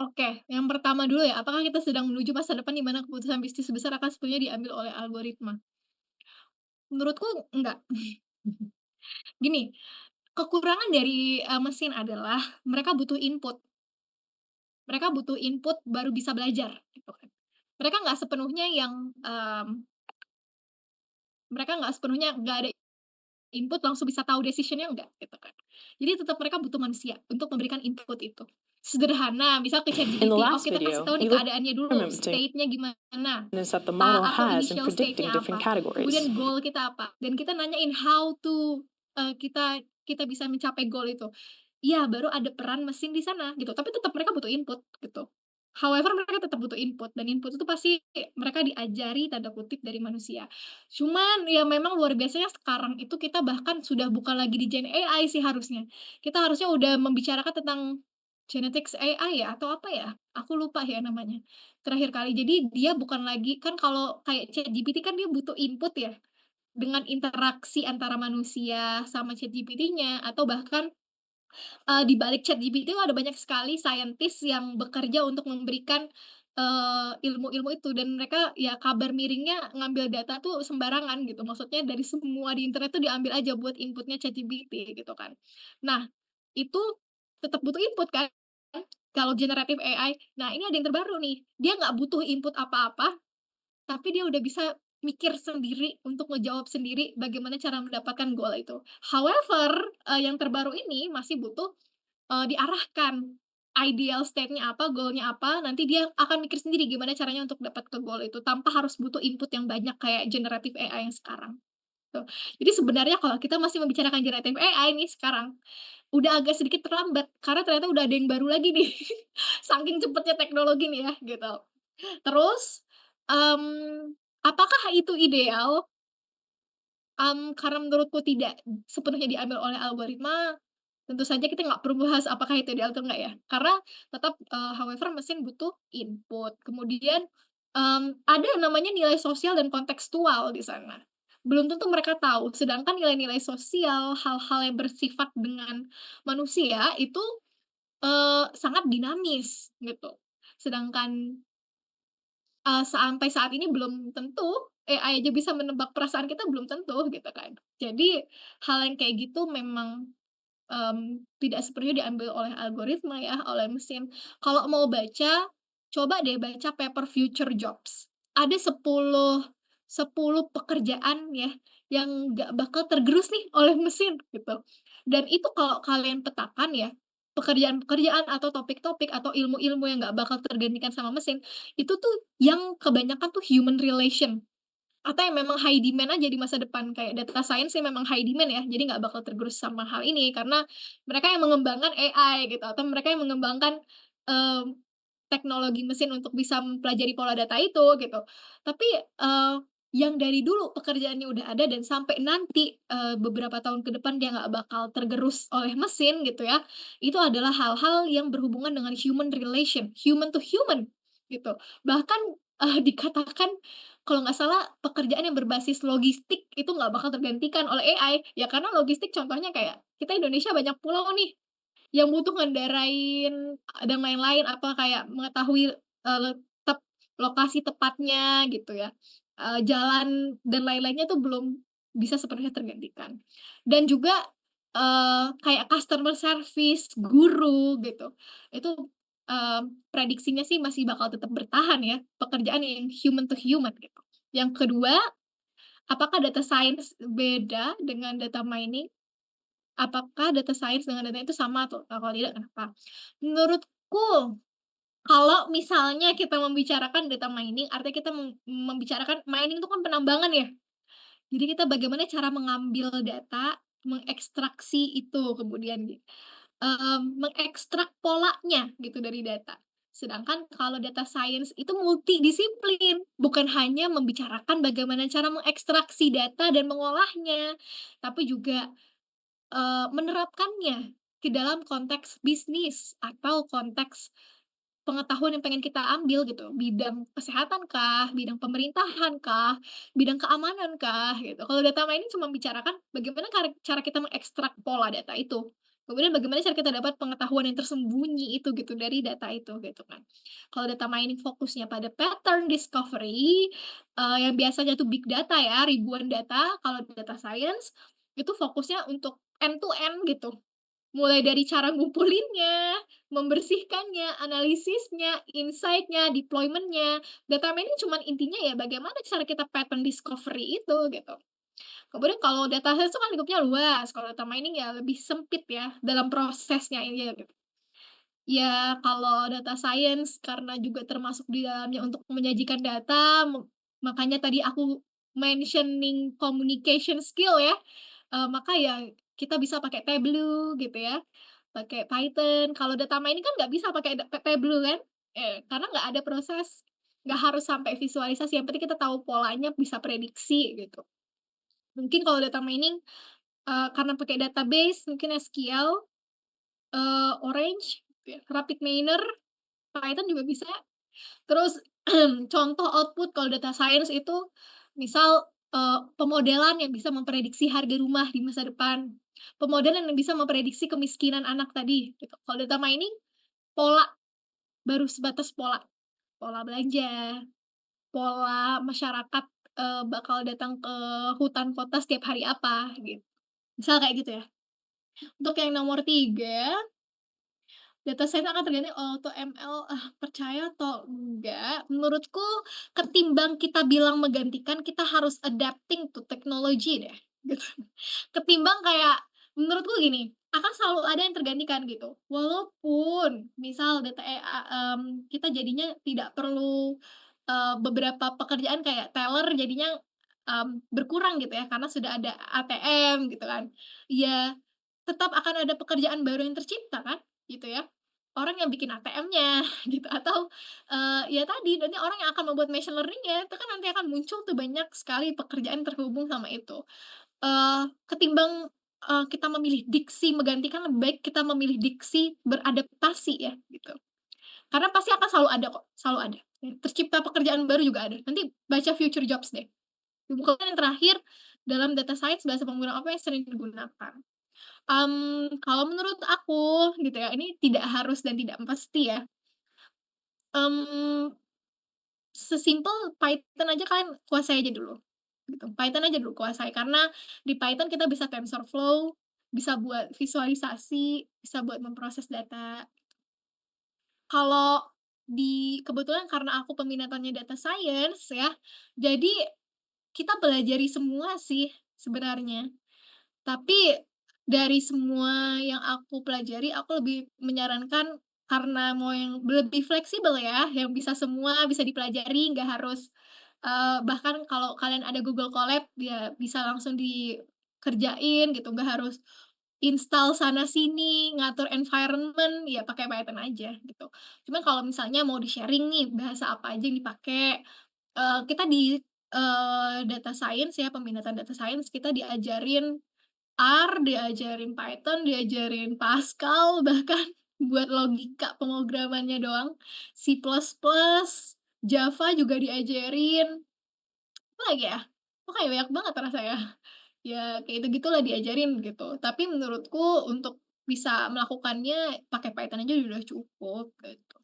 Oke, yang pertama dulu ya, apakah kita sedang menuju masa depan di mana keputusan bisnis besar akan sepenuhnya diambil oleh algoritma? Menurutku enggak. Gini, kekurangan dari, mesin adalah mereka butuh input baru bisa belajar, gitu kan. Mereka nggak sepenuhnya yang, mereka nggak ada input langsung bisa tahu decision-nya enggak, gitu kan. Jadi tetap mereka butuh manusia untuk memberikan input itu. Sederhana, misal ke In the ChatGPT, oh last kita kasih video, tahu nih we looked keadaannya at dulu, implementing state-nya gimana, that the model atau has in initial predicting state-nya different apa, categories. kemudian goal kita apa, dan kita nanyain how to, kita kita bisa mencapai goal itu. Iya, baru ada peran mesin di sana gitu, tapi tetap mereka butuh input gitu. However mereka tetap butuh input dan input itu pasti mereka "diajari" tanda kutip dari manusia. Cuman ya memang luar biasanya sekarang itu kita bahkan sudah bukan lagi di Gen AI sih harusnya. Kita harusnya udah membicarakan tentang genetics AI ya atau apa ya, aku lupa ya namanya, terakhir kali. Jadi dia bukan lagi kan kalau kayak ChatGPT kan dia butuh input ya, dengan interaksi antara manusia sama ChatGPT-nya atau bahkan di balik ChatGPT itu ada banyak sekali saintis yang bekerja untuk memberikan, ilmu-ilmu itu dan mereka ya kabar miringnya ngambil data tuh sembarangan gitu, maksudnya dari semua di internet tuh diambil aja buat inputnya ChatGPT gitu kan. Nah, itu tetap butuh input kan, kalau generative AI. Nah, ini ada yang terbaru nih, dia nggak butuh input apa-apa, tapi dia udah bisa mikir sendiri untuk ngejawab sendiri bagaimana cara mendapatkan goal itu. However, yang terbaru ini masih butuh diarahkan, ideal state-nya apa, goal-nya apa, nanti dia akan mikir sendiri gimana caranya untuk dapat ke goal itu, tanpa harus butuh input yang banyak kayak generative AI yang sekarang, tuh. Jadi sebenarnya kalau kita masih membicarakan generative AI nih sekarang, udah agak sedikit terlambat, karena ternyata udah ada yang baru lagi nih, saking cepetnya teknologi nih ya, gitu. Terus, apakah itu ideal? Karena menurutku tidak sepenuhnya diambil oleh algoritma, tentu saja kita nggak perlu bahas apakah itu ideal atau enggak ya. Karena tetap, however mesin butuh input. Kemudian, ada namanya nilai sosial dan kontekstual di sana. Belum tentu mereka tahu, sedangkan nilai-nilai sosial, hal-hal yang bersifat dengan manusia itu, sangat dinamis gitu. Sedangkan sampai saat ini belum tentu AI aja bisa menebak perasaan kita belum tentu gitu kan. Jadi hal yang kayak gitu memang, tidak sepenuhnya diambil oleh algoritma ya, oleh mesin. Kalau mau baca, coba deh baca paper Future Jobs. Ada 10 pekerjaan ya, yang nggak bakal tergerus nih oleh mesin gitu. Dan itu kalau kalian petakan ya, pekerjaan-pekerjaan atau topik-topik atau ilmu-ilmu yang nggak bakal tergantikan sama mesin, itu tuh yang kebanyakan tuh human relation. Atau yang memang high demand aja di masa depan, kayak data science yang memang high demand ya, jadi nggak bakal tergerus sama hal ini, karena mereka yang mengembangkan AI gitu, atau mereka yang mengembangkan, mmm, teknologi mesin untuk bisa mempelajari pola data itu, gitu. Tapi, yang dari dulu pekerjaannya udah ada dan sampai nanti, beberapa tahun ke depan dia nggak bakal tergerus oleh mesin gitu ya, itu adalah hal-hal yang berhubungan dengan human relation, human to human, gitu. Bahkan, dikatakan kalau nggak salah pekerjaan yang berbasis logistik itu nggak bakal tergantikan oleh AI, ya karena logistik contohnya kayak kita Indonesia banyak pulau nih, yang butuh ngendarain, dan lain-lain, apa kayak mengetahui, lokasi tepatnya gitu ya, jalan dan lain-lainnya tuh belum bisa sepenuhnya tergantikan. Dan juga, kayak customer service, guru gitu, itu, prediksinya sih masih bakal tetap bertahan ya, pekerjaan yang human to human gitu. Yang kedua, apakah data science beda dengan data mining? Apakah data science dengan data itu sama tuh? Kalau tidak kenapa? Menurutku, kalau misalnya kita membicarakan data mining, artinya kita membicarakan mining itu kan penambangan ya. Jadi kita bagaimana cara mengambil data, mengekstraksi itu kemudian mengekstrak polanya gitu dari data. Sedangkan kalau data science itu multidisiplin, bukan hanya membicarakan bagaimana cara mengekstraksi data dan mengolahnya, tapi juga menerapkannya ke dalam konteks bisnis atau konteks pengetahuan yang pengen kita ambil gitu, bidang kesehatan kah, bidang pemerintahan kah, bidang keamanan kah, gitu. Kalau data mining cuma bicarakan bagaimana cara kita mengekstrak pola data itu, kemudian bagaimana cara kita dapat pengetahuan yang tersembunyi itu gitu dari data itu, gitu kan. Kalau data mining fokusnya pada pattern discovery, yang biasanya tuh big data ya, ribuan data, kalau data science itu fokusnya untuk end to end gitu. Mulai dari cara ngumpulinnya, membersihkannya, analisisnya, insight-nya, deployment-nya. Data mining cuman intinya ya bagaimana cara kita pattern discovery itu gitu. Kemudian kalau data science itu kan lingkupnya luas, kalau data mining ya lebih sempit ya dalam prosesnya ini gitu. Ya kalau data science karena juga termasuk di dalamnya untuk menyajikan data, makanya tadi aku mentioning communication skill ya, maka ya kita bisa pakai Tableau gitu ya, pakai Python. Kalau data mining kan nggak bisa pakai Tableau kan, karena nggak ada proses, nggak harus sampai visualisasi, yang penting kita tahu polanya, bisa prediksi gitu. Mungkin kalau data mining, karena pakai database mungkin SQL, Orange, gitu ya, RapidMiner, Python juga bisa. Terus contoh output kalau data science itu misal, pemodelan yang bisa memprediksi harga rumah di masa depan, pemodelan yang bisa memprediksi kemiskinan anak tadi gitu. Kalau data mining, pola, baru sebatas pola, pola belanja, pola masyarakat, bakal datang ke hutan kota setiap hari apa gitu, misal kayak gitu ya. Untuk yang nomor 3, data science akan terganti auto ML, percaya atau enggak, menurutku ketimbang kita bilang menggantikan, kita harus adapting to technology deh, gitu. Ketimbang kayak menurutku gini, akan selalu ada yang tergantikan gitu. Walaupun misal kita jadinya tidak perlu, beberapa pekerjaan kayak teller jadinya, berkurang gitu ya, karena sudah ada ATM gitu kan. Ya tetap akan ada pekerjaan baru yang tercipta kan, gitu ya. Orang yang bikin ATM-nya gitu atau, ya tadi nanti orang yang akan membuat machine learning-nya, itu kan nanti akan muncul tuh banyak sekali pekerjaan terhubung sama itu. Ketimbang, kita memilih diksi menggantikan, lebih baik kita memilih diksi beradaptasi ya, gitu. Karena pasti akan selalu ada kok, selalu ada. Tercipta pekerjaan baru juga ada. Nanti baca Future Jobs deh. Kemudian yang terakhir, dalam data science bahasa pemrograman apa yang sering digunakan? Kalau menurut aku gitu ya, ini tidak harus dan tidak pasti ya, mmm, sesimpel Python aja kalian kuasai aja dulu, gitu. Python aja dulu kuasai, karena di Python kita bisa TensorFlow, bisa buat visualisasi, bisa buat memproses data. Kalau kebetulan karena aku peminatannya data science ya, jadi kita pelajari semua sih sebenarnya. Tapi, dari semua yang aku pelajari, aku lebih menyarankan karena mau yang lebih fleksibel ya, yang bisa semua bisa dipelajari, nggak harus, bahkan kalau kalian ada Google Colab, ya bisa langsung dikerjain gitu, nggak harus install sana sini, ngatur environment, ya pakai Python aja gitu. Cuman kalau misalnya mau di-sharing nih, bahasa apa aja yang dipakai, kita di, data science ya, peminatan data science, kita diajarin R, diajarin Python, diajarin Pascal, bahkan buat logika pemrogramannya doang, C++, Java juga diajarin, apalagi ya? Pokoknya banyak banget rasanya. Ya kayak gitu-gitulah diajarin gitu. Tapi menurutku untuk bisa melakukannya pakai Python aja udah cukup gitu.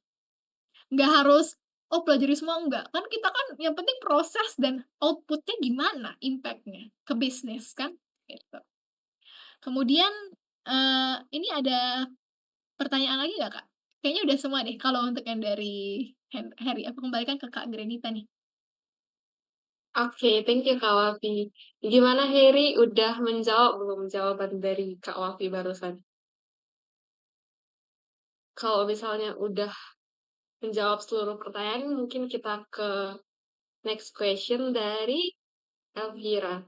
Nggak harus, oh pelajari semua, enggak. Kan kita kan yang penting proses dan output-nya gimana impact-nya ke bisnis kan, gitu. Kemudian, ini ada pertanyaan lagi nggak, Kak? Kayaknya udah semua deh kalau untuk yang dari Heri, aku kembalikan ke Kak Granita nih. Oke, thank you Kak Wafi. Gimana Heri, udah menjawab belum jawaban dari Kak Wafi barusan? Kalau misalnya udah menjawab seluruh pertanyaan, mungkin kita ke next question dari Elvira.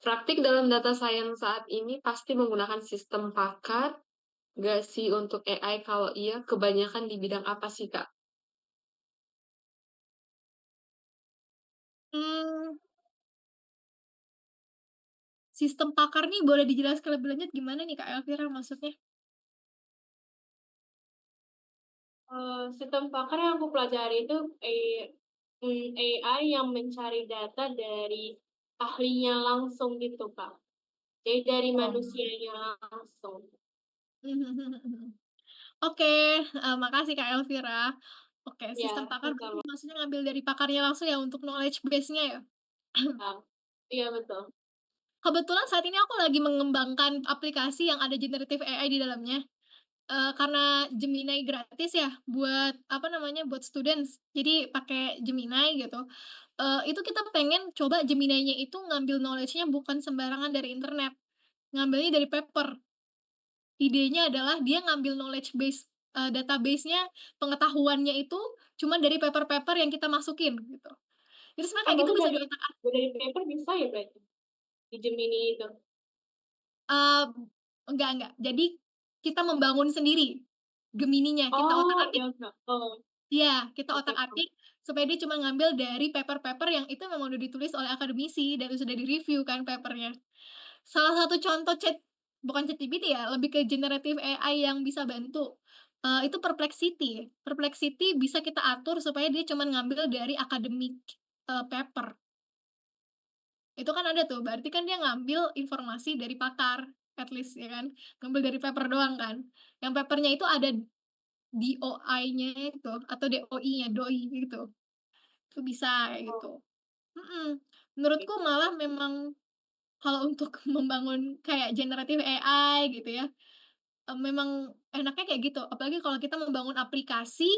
Praktik dalam data science saat ini pasti menggunakan sistem pakar, nggak sih untuk AI? Kalau iya, kebanyakan di bidang apa sih, Kak? Mmm, Sistem pakar nih boleh dijelaskan lebih lanjut gimana nih, Kak Elvira maksudnya? Sistem pakar yang aku pelajari itu AI yang mencari data dari ahlinya langsung gitu, Kak. Jadi dari Oh. manusianya langsung. Oke, makasih Kak Elvira. Oke, Iya, sistem pakar berarti sama-sama, maksudnya ngambil dari pakarnya langsung ya untuk knowledge base-nya ya? Kak. Iya, betul. Kebetulan saat ini aku lagi mengembangkan aplikasi yang ada generative AI di dalamnya. Karena Gemini gratis ya buat, apa namanya, buat students, jadi pakai Gemini gitu. Itu kita pengen coba Gemini-nya itu ngambil knowledge-nya bukan sembarangan dari internet, ngambilnya dari paper. Idenya adalah dia ngambil knowledge base, database-nya, pengetahuannya itu cuma dari paper-paper yang kita masukin gitu. Jadi sebenarnya Oh, kayak gitu berarti bisa dari diotak-atik. dari paper bisa ya berarti? Di Gemini itu? eee, enggak, jadi kita membangun sendiri Gemini-nya, kita Oh, otak-atik. iya, Kak. Oh, Iya, kita oke, paham. otak-atik supaya dia cuma ngambil dari paper-paper yang itu memang udah ditulis oleh akademisi dan sudah di-review kan papernya. Salah satu contoh bukan ChatGPT ya, lebih ke generative AI yang bisa bantu, itu Perplexity. Perplexity bisa kita atur supaya dia cuma ngambil dari academic, paper. Itu kan ada tuh, berarti kan dia ngambil informasi dari pakar, at least ya kan, ngambil dari paper doang kan. Yang papernya itu ada DOI-nya itu atau DOI-nya, DOI gitu. Itu bisa kayak Oh, gitu. Mhm. oke. Menurutku malah memang kalau untuk membangun kayak generative AI gitu ya, memang enaknya kayak gitu. Apalagi kalau kita membangun aplikasi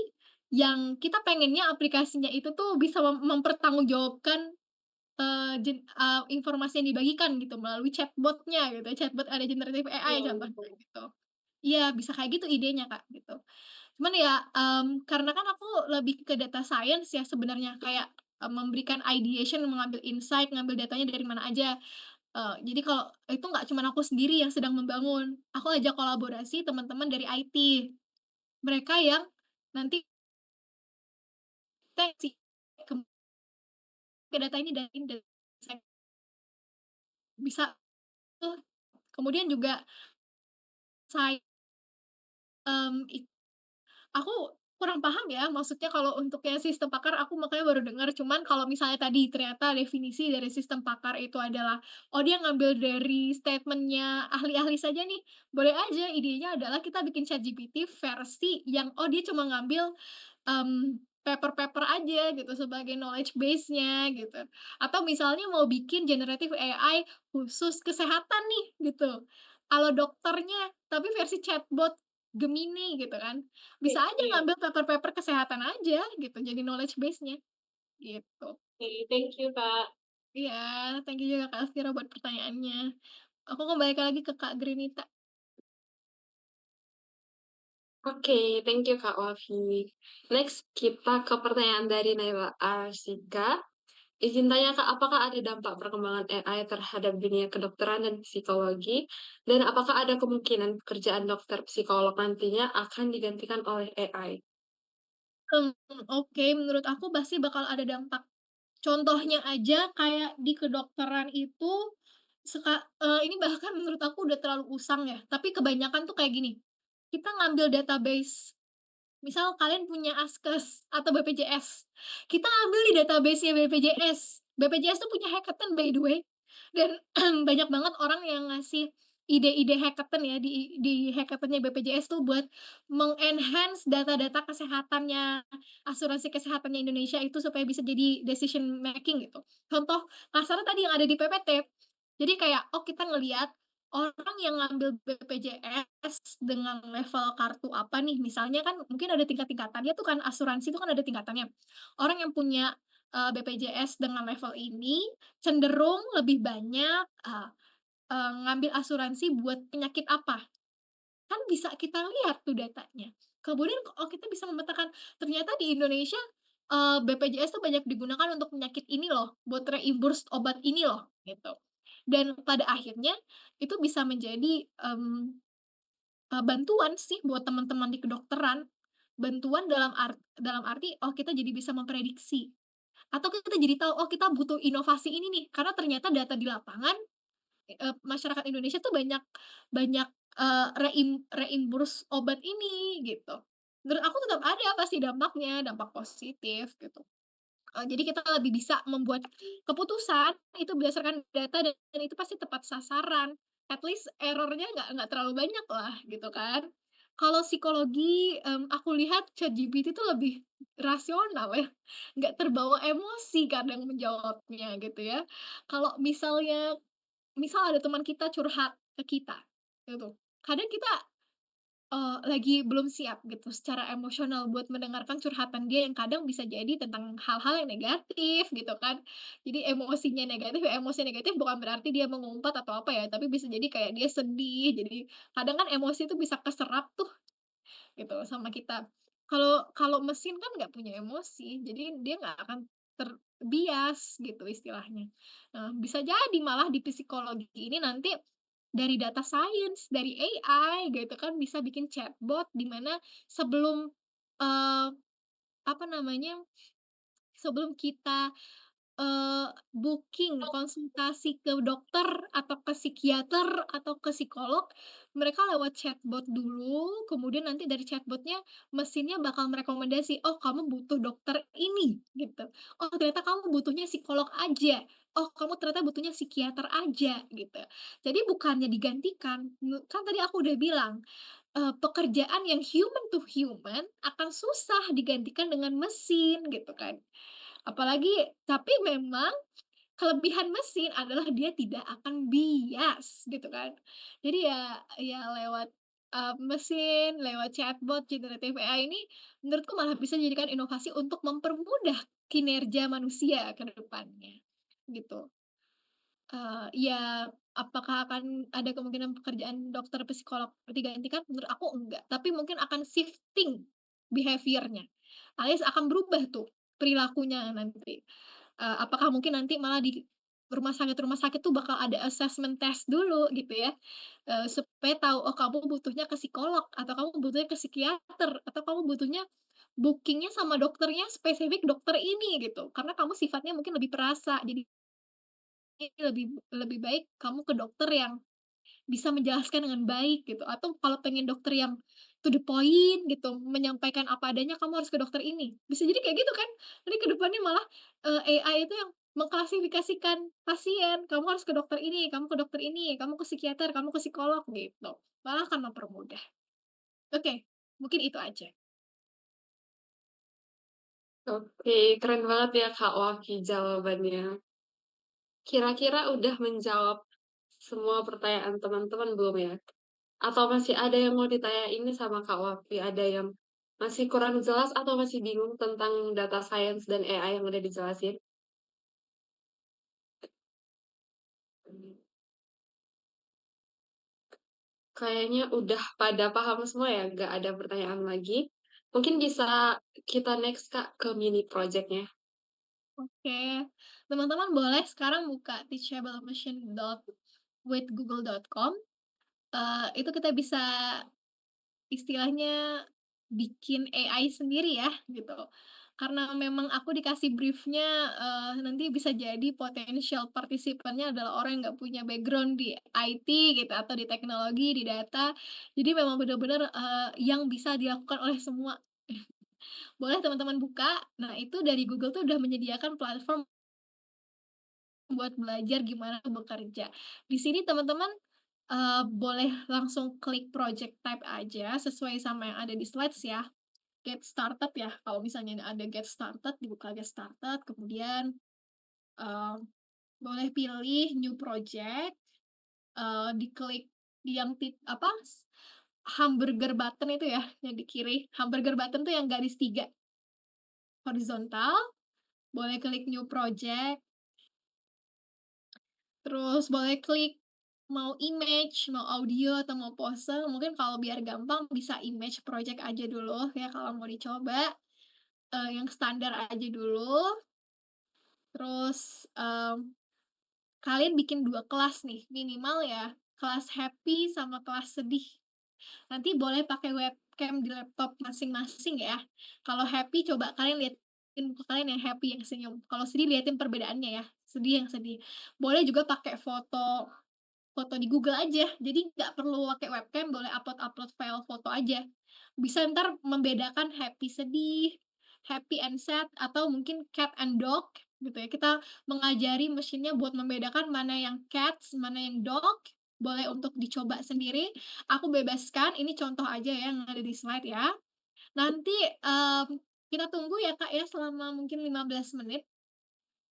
yang kita pengennya aplikasinya itu tuh bisa mempertanggungjawabkan, informasi yang dibagikan gitu melalui chatbot-nya gitu, chatbot ada generative AI Iya, contohnya betul. gitu. Iya, bisa kayak gitu idenya, Kak, gitu. Cuman ya, karena kan aku lebih ke data science ya sebenarnya, kayak, memberikan ideation, mengambil insight, ngambil datanya dari mana aja. Jadi kalau itu nggak cuman aku sendiri yang sedang membangun, aku ajak kolaborasi teman-teman dari IT. Mereka yang nanti sih ke data ini dari bisa tuh. Kemudian juga saya, mmm, aku kurang paham ya, maksudnya kalau untuk yang sistem pakar aku makanya baru dengar, cuman kalau misalnya tadi ternyata definisi dari sistem pakar itu adalah, oh dia ngambil dari statement-nya ahli-ahli saja nih, boleh aja idenya adalah kita bikin ChatGPT versi yang, oh dia cuma ngambil, paper-paper aja gitu sebagai knowledge base-nya gitu. Atau misalnya mau bikin generative AI khusus kesehatan nih gitu, ala dokternya, tapi versi chatbot Gemini gitu kan. Oke, Bisa aja iya. ngambil paper-paper kesehatan aja gitu, jadi knowledge base-nya, gitu. Oke, thank you, Kak. Iya, thank you juga Kak Elvira buat pertanyaannya. Aku kembalikan lagi ke Kak Grenita. Oke, thank you Kak Wafi. Next, kita ke pertanyaan dari Naila Arsika. Izin tanya Kak, apakah ada dampak perkembangan AI terhadap dunia kedokteran dan psikologi? Dan apakah ada kemungkinan pekerjaan dokter psikolog nantinya akan digantikan oleh AI? Oke, menurut aku pasti bakal ada dampak. Contohnya aja kayak di kedokteran itu ini bahkan menurut aku udah terlalu usang ya, tapi kebanyakan tuh kayak gini, kita ngambil database. Misal kalian punya Askes atau BPJS, kita ambil di database-nya BPJS. BPJS tuh punya hackathon by the way, dan banyak banget orang yang ngasih ide-ide hackathon ya di hackathon-nya BPJS tuh buat meng-enhance data-data kesehatannya, asuransi kesehatannya Indonesia itu supaya bisa jadi decision making gitu. Contoh kasarnya tadi yang ada di PPT. Jadi kayak, oh kita ngelihat orang yang ngambil BPJS dengan level kartu apa nih, misalnya kan mungkin ada tingkat-tingkatannya tuh kan, asuransi itu kan ada tingkatannya. Orang yang punya, BPJS dengan level ini cenderung lebih banyak, eee eee, ngambil asuransi buat penyakit apa, kan bisa kita lihat tuh datanya. Kemudian oh kita bisa memetakan, ternyata di Indonesia, BPJS tuh banyak digunakan untuk penyakit ini loh, buat reimburse obat ini loh, gitu. Dan pada akhirnya itu bisa menjadi, bantuan sih buat teman-teman di kedokteran. Bantuan dalam arti, oh kita jadi bisa memprediksi, atau kita jadi tahu, oh kita butuh inovasi ini nih, karena ternyata data di lapangan, masyarakat Indonesia tuh banyak banyak, reimburse obat ini, gitu. menurut aku tetap ada pasti dampaknya, dampak positif gitu. Jadi kita lebih bisa membuat keputusan itu berdasarkan data dan itu pasti tepat sasaran. At least error-nya nggak terlalu banyak lah gitu kan. Kalau psikologi, aku lihat ChatGPT itu lebih rasional ya, nggak terbawa emosi kadang menjawabnya gitu ya. Kalau misal ada teman kita curhat ke kita gitu, kadang kita lagi belum siap gitu secara emosional buat mendengarkan curhatan dia yang kadang bisa jadi tentang hal-hal yang negatif gitu kan. Jadi emosinya negatif, ya emosi negatif bukan berarti dia mengumpat atau apa ya, tapi bisa jadi kayak dia sedih, jadi kadang kan emosi itu bisa keserap tuh gitu sama kita. Kalau kalau mesin kan nggak punya emosi, jadi dia nggak akan terbias gitu istilahnya. Nah, bisa jadi malah di psikologi ini nanti dari data science, dari AI gitu kan bisa bikin chatbot di mana sebelum, eee, apa namanya, sebelum kita booking konsultasi ke dokter atau ke psikiater atau ke psikolog, mereka lewat chatbot dulu, kemudian nanti dari chatbotnya mesinnya bakal merekomendasi, "Oh, kamu butuh dokter ini," gitu. "Oh, ternyata kamu butuhnya psikolog aja. Oh, kamu ternyata butuhnya psikiater aja," gitu. Jadi bukannya digantikan, kan tadi aku udah bilang, pekerjaan yang human to human akan susah digantikan dengan mesin gitu kan. Apalagi tapi memang kelebihan mesin adalah dia tidak akan bias gitu kan. Jadi ya lewat, mesin, lewat chatbot generative AI ini menurutku malah bisa dijadikan inovasi untuk mempermudah kinerja manusia ke depannya, gitu. Ya apakah akan ada kemungkinan pekerjaan dokter, psikolog digantikan? Menurut aku enggak, tapi mungkin akan shifting behavior-nya, alias akan berubah tuh perilakunya nanti. Apakah mungkin nanti malah di rumah sakit tuh bakal ada assessment test dulu gitu ya, supaya tahu, oh kamu butuhnya ke psikolog, atau kamu butuhnya ke psikiater, atau kamu butuhnya booking-nya sama dokternya spesifik dokter ini gitu, karena kamu sifatnya mungkin lebih perasa, jadi lebih lebih baik kamu ke dokter yang bisa menjelaskan dengan baik gitu, atau kalau pengen dokter yang to the point gitu, menyampaikan apa adanya, kamu harus ke dokter ini. Bisa jadi kayak gitu kan? Nanti ke depannya malah, AI itu yang mengklasifikasikan pasien, kamu harus ke dokter ini, kamu ke dokter ini, kamu ke psikiater, kamu ke psikolog gitu. Malah akan mempermudah. Oke, mungkin itu aja. Oke, keren banget ya Kak Waki jawabannya. Kira-kira udah menjawab semua pertanyaan teman-teman belum ya? Atau masih ada yang mau ditanyain nih sama Kak Waki? Ada yang masih kurang jelas atau masih bingung tentang data science dan AI yang udah dijelasin? Kayaknya udah pada paham semua ya, nggak ada pertanyaan lagi. Mungkin bisa kita next Kak ke mini project-nya. Oke, teman-teman boleh sekarang buka teachablemachine.withgoogle.com, itu kita bisa istilahnya bikin AI sendiri ya, gitu. Karena memang aku dikasih brief-nya, nanti bisa jadi potensial partisipannya adalah orang yang nggak punya background di IT gitu, atau di teknologi, di data. Jadi memang benar-benar, yang bisa dilakukan oleh semua. Boleh teman-teman buka, nah itu dari Google tuh udah menyediakan platform buat belajar gimana bekerja. Di sini teman-teman, boleh langsung klik project type aja sesuai sama yang ada di slides ya. Get started ya, kalau misalnya ada get started, dibuka get started, kemudian, eee, boleh pilih new project, diklik di yang hamburger button itu ya, yang di kiri. Hamburger button tuh yang garis 3 horizontal, boleh klik new project, terus boleh klik mau image, mau audio, atau mau pose, mungkin kalau biar gampang bisa image project aja dulu ya kalau mau dicoba, yang standar aja dulu. Terus, kalian bikin 2 kelas nih, minimal ya, kelas happy sama kelas sedih. Nanti boleh pakai webcam di laptop masing-masing ya. Kalau happy coba kalian liatin muka kalian yang happy, yang senyum. Kalau sedih liatin perbedaannya ya, sedih yang sedih. Boleh juga pakai foto foto di Google aja. Jadi nggak perlu pakai webcam, boleh upload-upload file foto aja. Bisa entar membedakan happy sedih, happy and sad, atau mungkin cat and dog gitu ya. Kita mengajari mesinnya buat membedakan mana yang cats, mana yang dog, boleh untuk dicoba sendiri. Aku bebaskan, ini contoh aja ya yang ada di slide ya. Nanti, kita tunggu ya, Kak, ya selama mungkin 15 menit.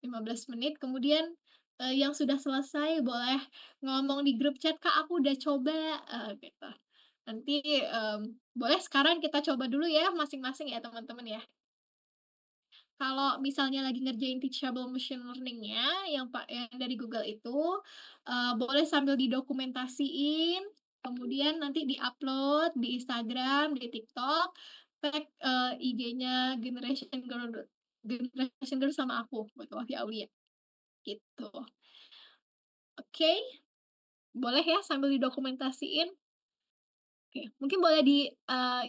15 menit, kemudian, yang sudah selesai boleh ngomong di grup chat, "Kak, aku udah coba," gitu. Nanti, boleh sekarang kita coba dulu ya masing-masing ya teman-teman ya. Kalau misalnya lagi ngerjain teachable machine learning-nya yang dari Google itu, boleh sambil didokumentasiin, kemudian nanti di-upload di Instagram, di TikTok, tag, IG-nya Generation Girl sama aku, gitu, Wahyu Aulia, gitu. Oke, boleh ya sambil didokumentasiin? Oke, mungkin boleh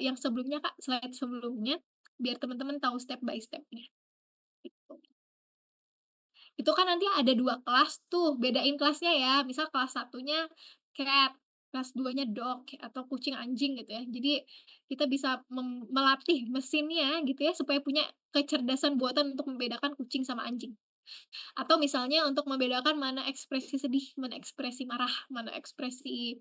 yang sebelumnya Kak, slide sebelumnya, biar teman-teman tahu step by step-nya, gitu. Itu kan nanti ada 2 kelas tuh, bedain kelasnya ya, misal kelas satunya cat, kelas 2-nya dog, atau kucing, anjing gitu ya. Jadi kita bisa melatih mesinnya gitu ya, supaya punya kecerdasan buatan untuk membedakan kucing sama anjing. Atau misalnya untuk membedakan mana ekspresi sedih, mana ekspresi marah, mana ekspresi,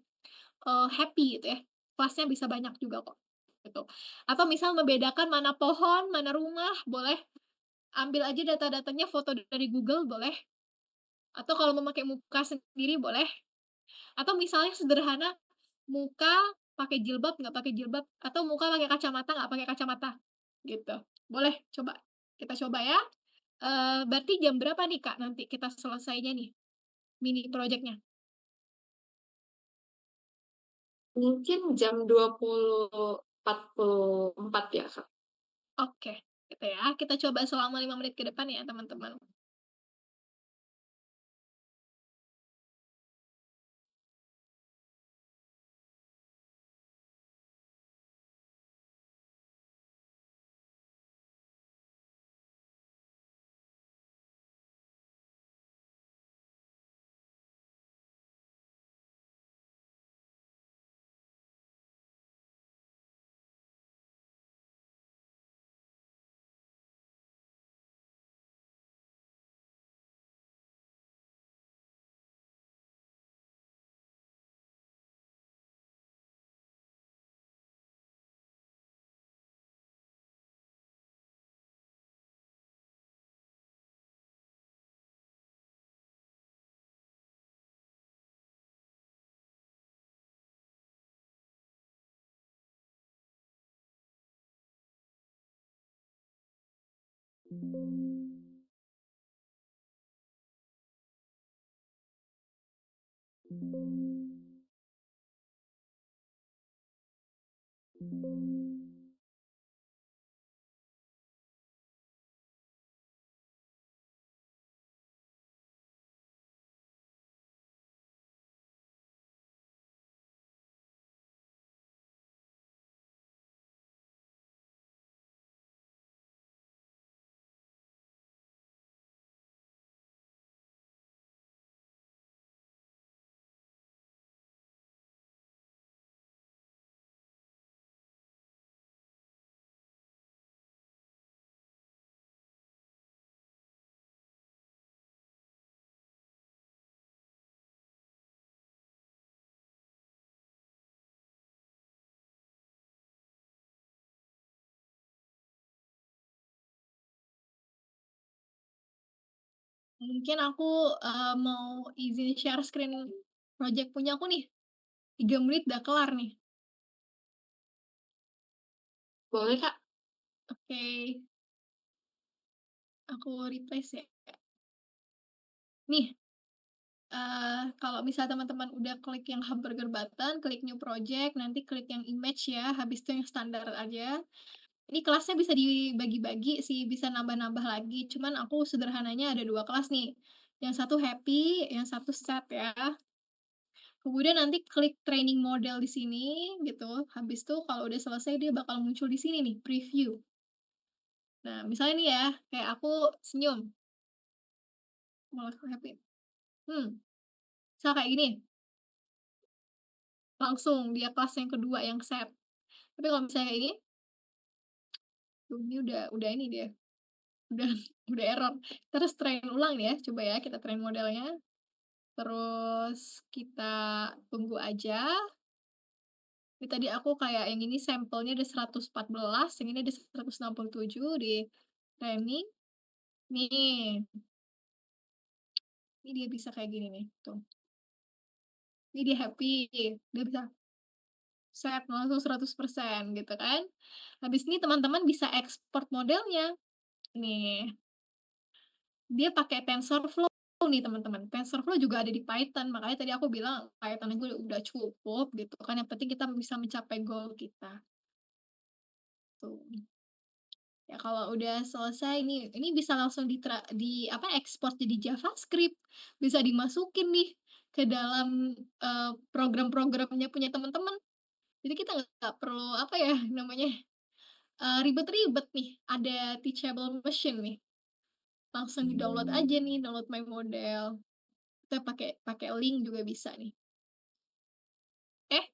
happy gitu ya. Kelasnya bisa banyak juga kok, gitu. Atau misal membedakan mana pohon, mana rumah, boleh ambil aja data-datanya foto dari Google boleh, atau kalau mau pakai muka sendiri boleh, atau misalnya sederhana, muka pakai jilbab, nggak pakai jilbab, atau muka pakai kacamata, nggak pakai kacamata, gitu. Boleh coba, kita coba ya. Berarti jam berapa nih, Kak, nanti kita selesainya nih, mini project-nya? Mungkin jam 20.44 ya, Kak. Oke, gitu ya. Kita coba selama 5 menit ke depan ya, teman-teman. Mungkin aku, mau izin share screen project punya aku nih, 3 menit udah kelar nih. Boleh, Kak? Oke, aku replace ya. Nih, kalau misal teman-teman udah klik yang hamburger button, klik new project, nanti klik yang image ya, habis itu yang standar aja. Ini kelasnya bisa dibagi-bagi sih, bisa nambah-nambah lagi, cuman aku sederhananya ada 2 kelas nih, yang satu happy, yang satu sad ya. Kemudian nanti klik training model di sini gitu, habis itu kalau udah selesai dia bakal muncul di sini nih, preview. Nah, misalnya nih ya, kayak aku senyum, malah happy, misal kayak gini. langsung dia kelas yang kedua yang set. Tapi kalau misalnya kayak gini, duh ini udah ini dia, udah udah error. Terus train ulang ya, coba ya kita train modelnya, terus kita tunggu aja. Ini tadi aku kayak yang ini sampelnya ada 114, yang ini ada 167 di training. Nih, ini dia bisa kayak gini nih, tuh. Ini dia happy, dia bisa set langsung 100% gitu kan. Habis ini teman-teman bisa ekspor modelnya. Nih, dia pakai TensorFlow nih teman-teman. TensorFlow juga ada di Python, makanya tadi aku bilang Python gue udah cukup gitu kan, yang penting kita bisa mencapai goal kita. Tuh. Ya kalau udah selesai nih, ini bisa langsung ekspor jadi JavaScript, bisa dimasukin nih ke dalam, program-programnya punya teman-teman. Jadi kita nggak perlu apa ya namanya, ribet-ribet nih, ada Teachable Machine nih, langsung di-download aja nih, download My Model. Kita pakai pakai link juga bisa nih. Eh,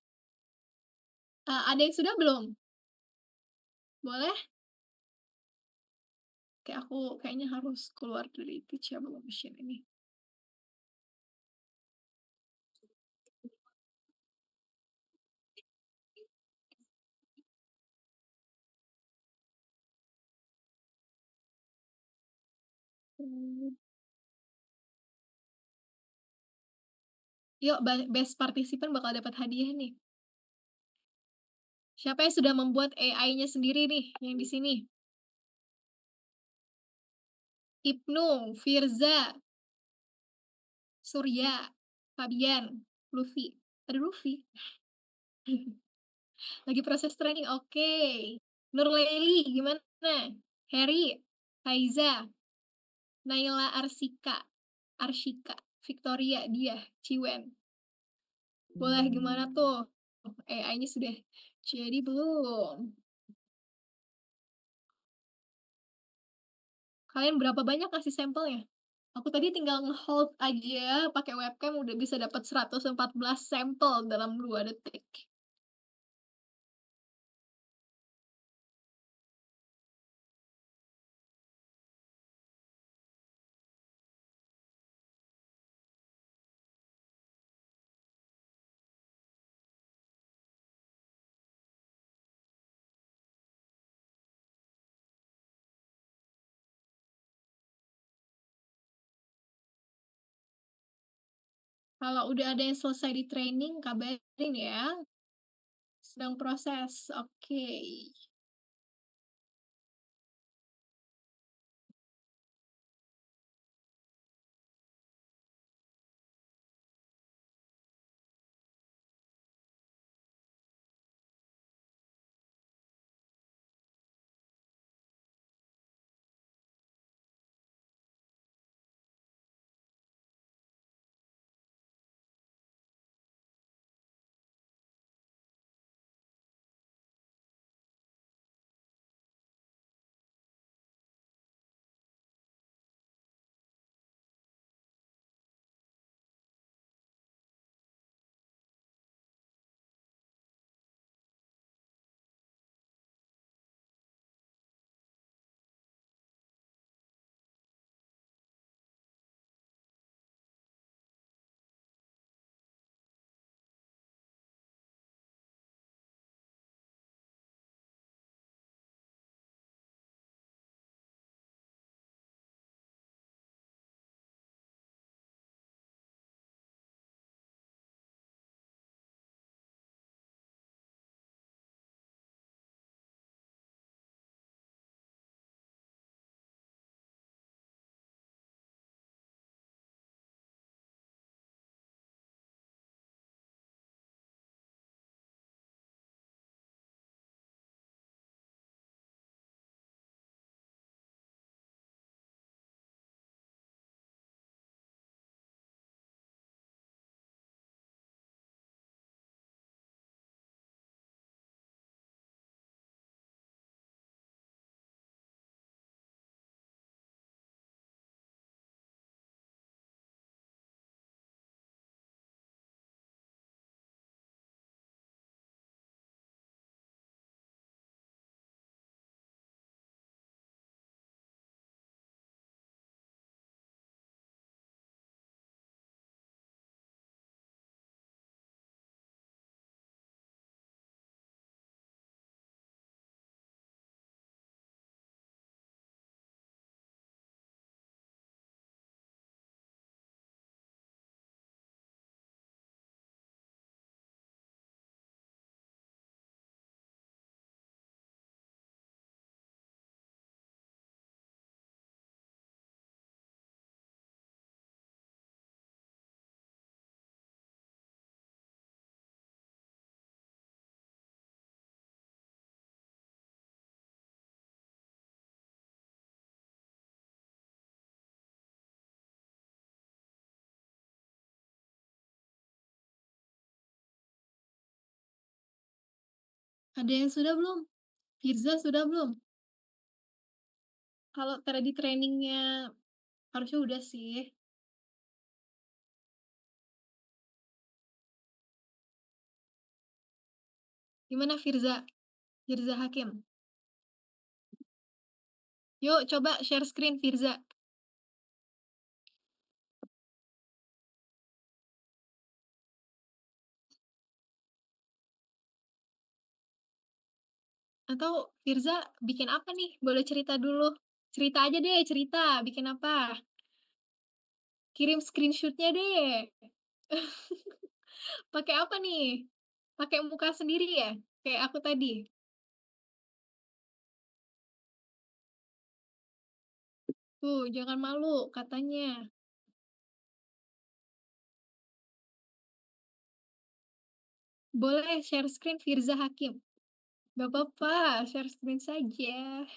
ada yang sudah belum? Boleh? Oke, aku kayaknya harus keluar dari Teachable Machine ini. Yuk, best participant bakal dapat hadiah nih. Siapa yang sudah membuat AI-nya sendiri nih, yang di sini? Ibnu, Firza, Surya, Fabian, Lutfi. Ada Lutfi? Lagi proses training, oke. Nurlaili, gimana? Heri, Faiza, Naila Arshika, Victoria, dia, Ciwen. Boleh gimana tuh? AI-nya sudah jadi belum? Kalian berapa banyak kasih sampelnya? Aku tadi tinggal nge-hold aja pakai webcam udah bisa dapat 114 sampel dalam 2 detik. Kalau udah ada yang selesai di training, kabarin ya. Sedang proses, oke. Ada yang sudah belum? Firza sudah belum? Kalau tadi trainingnya harusnya udah sih. Gimana Firza? Firza Hakim. Yuk coba share screen Firza. Atau Firza bikin apa nih? Boleh cerita dulu. Cerita aja deh, cerita. Bikin apa? Kirim screenshotnya deh. Pakai apa nih? Pakai muka sendiri ya? Kayak aku tadi? Tuh, jangan malu katanya. Boleh share screen Firza Hakim. Gak apa-apa, share screen saja.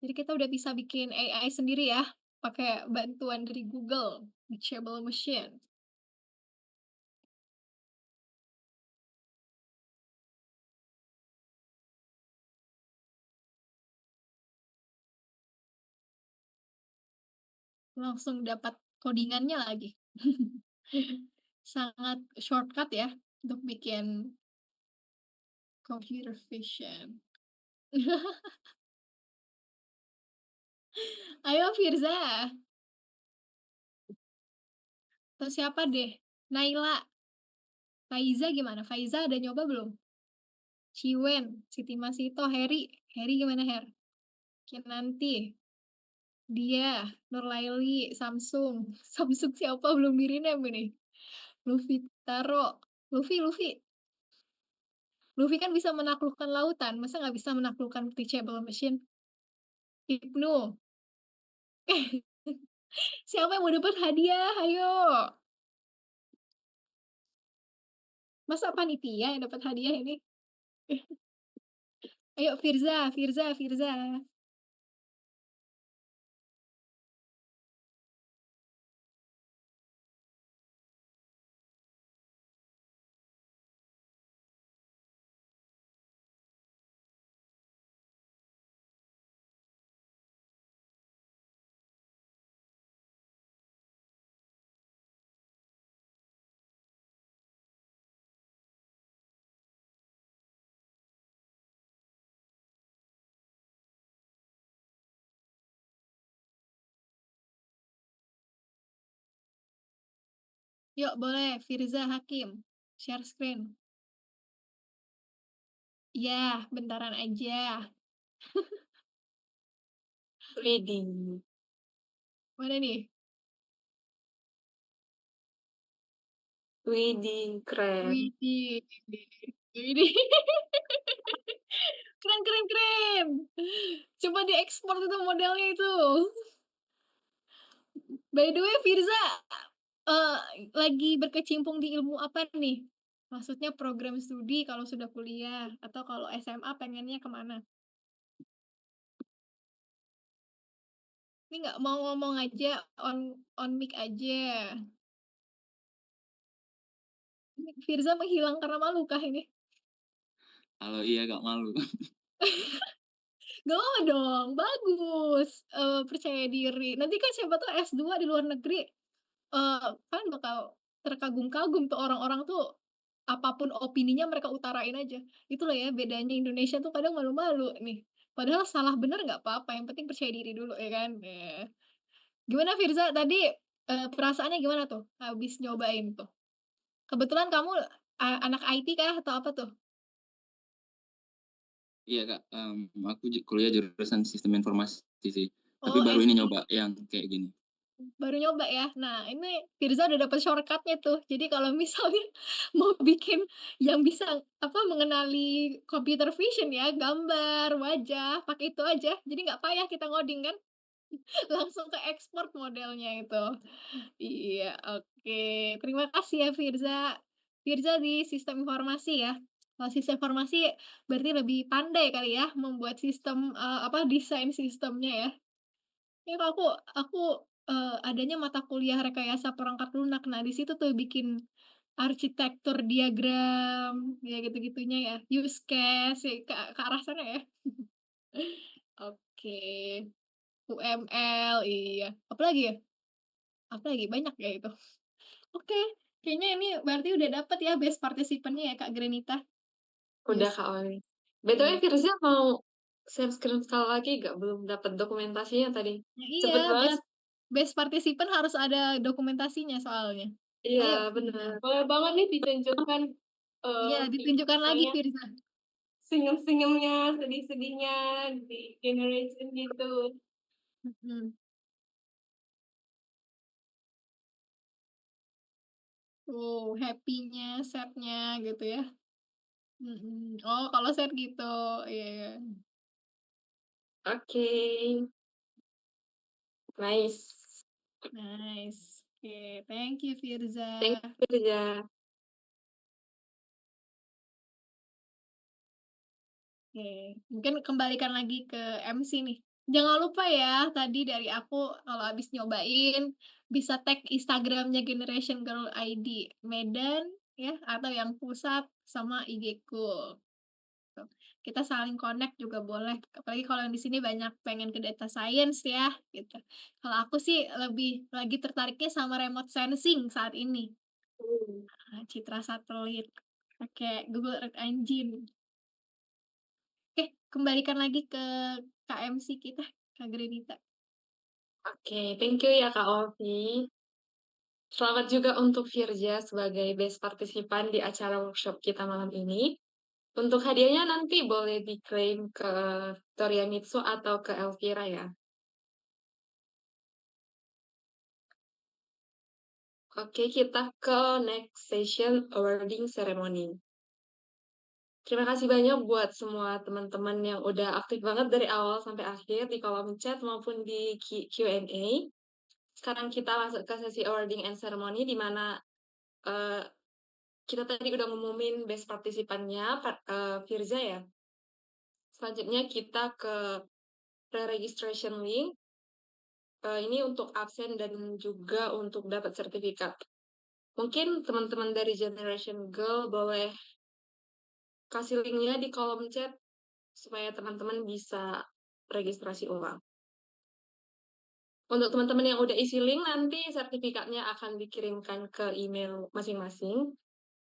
Jadi kita udah bisa bikin AI sendiri ya, pakai bantuan dari Google, Teachable Machine. Langsung dapat codingannya lagi. Sangat shortcut ya untuk bikin computer vision. Ayo Firza, atau siapa deh? Naila, Faiza gimana? Faiza ada nyoba belum? Ciwen, Siti Masito, Heri. Heri gimana Her? Kinanti, Dia, Nurlaili, Samsung. Samsung siapa belum di-rename ini? Luffy Taro. Luffy. Luffy kan bisa menaklukkan lautan, masa nggak bisa menaklukkan teachable machine? Ibnu. Siapa yang mau dapat hadiah? Ayo. Masa panitia yang dapat hadiah ini? Ayo Firza. Yuk boleh, Firza Hakim. Share screen. Ya, bentaran aja. Widih. Mana nih? Widih, keren. Widih. Widih. Keren. Coba diekspor itu modelnya itu. By the way, Firza, lagi berkecimpung di ilmu apa nih? Maksudnya program studi kalau sudah kuliah, atau kalau SMA pengennya kemana? Ini nggak mau ngomong aja, on mic aja. Firza menghilang karena malu kah ini? Kalau iya gak malu. Gak apa dong, bagus. Percaya diri. Nanti kan siapa tuh S2 di luar negeri, kan bakal terkagum-kagum tuh orang-orang tuh, apapun opininya mereka utarain aja. Itulah ya bedanya Indonesia tuh kadang malu-malu nih. Padahal salah bener nggak apa-apa, yang penting percaya diri dulu ya kan. Gimana Firza tadi, perasaannya gimana tuh habis nyobain tuh? Kebetulan kamu, anak IT kah atau apa tuh? Iya Kak, aku kuliah jurusan sistem informasi sih. Tapi Oh baru ini SD. nyoba yang kayak gini. Baru nyoba ya? Nah, ini Firza udah dapet shortcut-nya tuh. Jadi kalau misalnya mau bikin yang bisa, apa, mengenali computer vision ya, gambar, wajah, pakai itu aja. Jadi nggak payah kita ngoding kan, langsung ke ekspor modelnya itu. Iya, oke. Terima kasih ya Firza. Firza di sistem informasi ya? Kalau sistem informasi berarti lebih pandai kali ya membuat sistem, apa, desain sistemnya ya? Ya Kak, aku, adanya mata kuliah rekayasa perangkat lunak. Nah, di situ tuh bikin arsitektur diagram, ya gitu-gitunya ya, use case, ya ke arah sana ya. Oke, UML, iya. Apalagi ya? Apalagi? Banyak ya itu. Oke, kayaknya ini berarti udah dapet ya best partisipannya ya Kak Granita? Udah Yes, Kak Oli. BTW oke. Firza mau share screen sekali lagi nggak? Belum dapat dokumentasinya tadi. Nah iya, Cepet banget. best partisipan harus ada dokumentasinya soalnya. Iya, Ayo bener. Firza. Boleh banget nih ditunjukkan, Iya, ditunjukkan lagi apanya, Firza. senyum-senyumnya, sedih-sedihnya di generation gitu. Mhm. Tuh, happy-nya, sad-nya gitu ya. Mhm. Oh, kalau sad gitu, iya iya. Oke, nice. Nice. Oke, thank you Thank Firza. you Firza. Oke, mungkin kembalikan lagi ke MC nih. Jangan lupa ya, tadi dari aku kalau habis nyobain bisa tag Instagram-nya Generation Girl ID Medan ya, atau yang pusat sama IG-ku. Tuh. Kita saling connect juga boleh, apalagi kalau yang di sini banyak pengen ke data science ya, gitu. Kalau aku sih lebih lagi tertariknya sama remote sensing saat ini, Hmm. citra satelit, pakai Google Earth Engine. Oke, kembalikan lagi ke KMC kita, Kak Grenita. Oke, thank you ya Kak Ovi. Selamat juga untuk Firza sebagai best partisipan di acara workshop kita malam ini. Untuk hadiahnya nanti boleh diklaim ke Toriamitsu atau ke Elvira ya. Oke, kita ke next session awarding ceremony. Terima kasih banyak buat semua teman-teman yang udah aktif banget dari awal sampai akhir di kolom chat maupun di Q&A. Sekarang kita masuk ke sesi awarding and ceremony di mana eh, kita tadi udah ngumumin best partisipannya, Firza ya. Selanjutnya kita ke pre-registration link. Ini untuk absen dan juga untuk dapat sertifikat. Mungkin teman-teman dari Generation Girl boleh kasih linknya di kolom chat supaya teman-teman bisa registrasi ulang. Untuk teman-teman yang udah isi link, nanti sertifikatnya akan dikirimkan ke email masing-masing.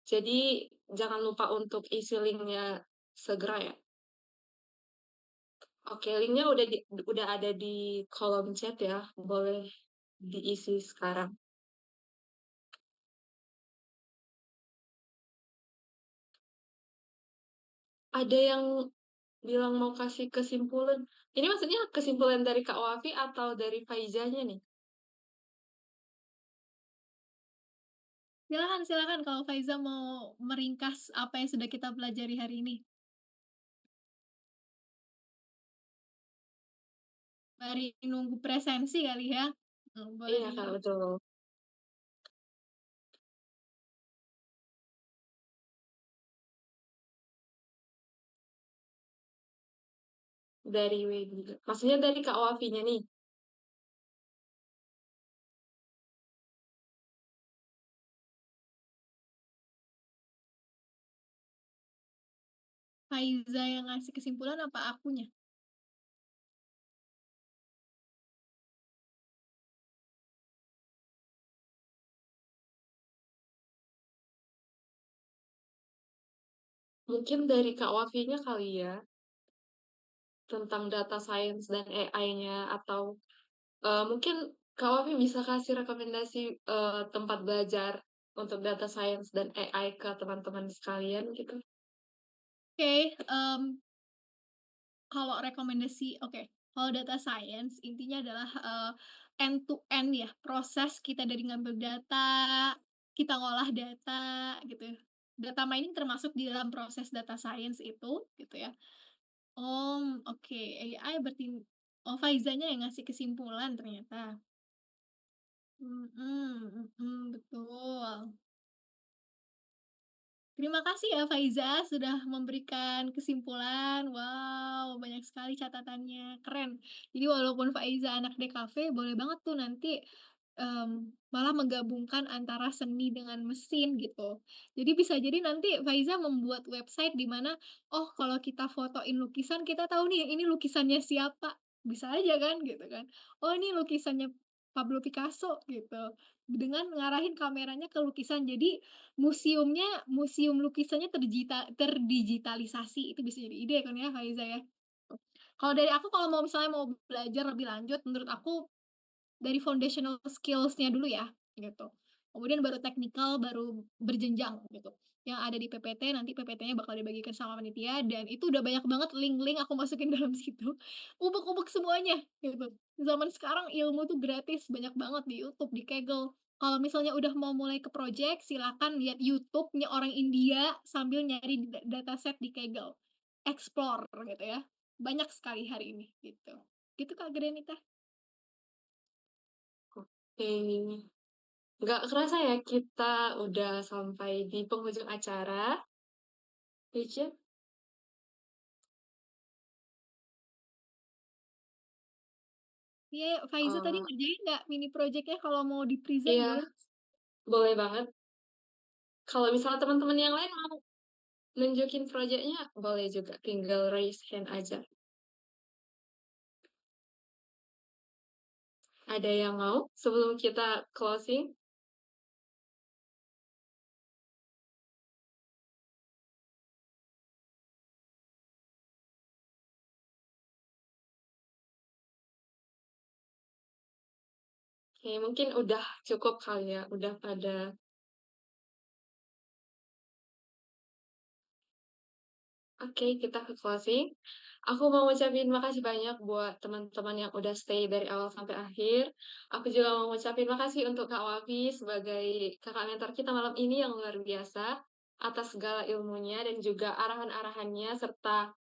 Jadi jangan lupa untuk isi linknya segera ya. Oke, linknya udah ada di kolom chat ya, boleh diisi sekarang. Ada yang bilang mau kasih kesimpulan. Ini maksudnya kesimpulan dari Kak Wafi atau dari Faizanya nih? Silakan silakan kalau Faiza mau meringkas apa yang sudah kita pelajari hari ini. Mari nunggu presensi kali ya. Boleh Iya di Kak, betul. Dari Wegi. Maksudnya dari Kak Wafinya nih. Faiza yang ngasih kesimpulan apa akunya? Mungkin dari Kak Wafinya kali ya, tentang data science dan AI-nya, atau mungkin Kak Wafi bisa kasih rekomendasi tempat belajar untuk data science dan AI ke teman-teman sekalian gitu. Oke, kalau rekomendasi oke, kalau data science intinya adalah, end to end ya, proses kita dari ngambil data, kita ngolah data, gitu ya. Data mining termasuk di dalam proses data science itu, gitu ya. Oke, AI berarti oh Faizanya yang ngasih kesimpulan ternyata. Mhm mhm, betul. Terima kasih ya Faiza sudah memberikan kesimpulan. Wow, banyak sekali catatannya, keren. Jadi walaupun Faiza anak DKV, boleh banget tuh nanti malah menggabungkan antara seni dengan mesin gitu. Jadi bisa jadi nanti Faiza membuat website di mana, oh kalau kita fotoin lukisan kita tahu nih ini lukisannya siapa, bisa aja kan gitu kan. Oh ini lukisannya Pablo Picasso gitu, dengan ngarahin kameranya ke lukisan. Jadi museum lukisannya terdigitalisasi, itu bisa jadi ide kan ya Faiza ya. Kalau dari aku kalau mau misalnya mau belajar lebih lanjut menurut aku dari foundational skills-nya dulu ya, gitu. Kemudian baru technical, baru berjenjang gitu. Yang ada di PPT, nanti PPT-nya bakal dibagikan sama panitia dan itu udah banyak banget link-link aku masukin dalam situ. Ubek-ubek semuanya gitu. Zaman sekarang ilmu tuh gratis, banyak banget di YouTube, di Kaggle. Kalau misalnya udah mau mulai ke project, silakan lihat YouTube-nya orang India sambil nyari dataset di Kaggle. Explore gitu ya. Banyak sekali hari ini gitu. Gitu Kak Grenita. Oke. Nggak kerasa ya kita udah sampai di penghujung acara. Ica, Iya, Faiza tadi eh, ngerjain nggak mini project-nya kalau mau di-present iya, boleh? boleh banget. Kalau misalnya teman-teman yang lain mau nunjukin proyeknya, boleh juga. Tinggal raise hand aja. Ada yang mau sebelum kita closing? Oke, mungkin udah cukup kali ya. Udah pada. Oke, kita ke closing. Aku mau ngucapin makasih banyak buat teman-teman yang udah stay dari awal sampai akhir. Aku juga mau ngucapin makasih untuk Kak Wafi sebagai kakak mentor kita malam ini yang luar biasa atas segala ilmunya dan juga arahan-arahannya serta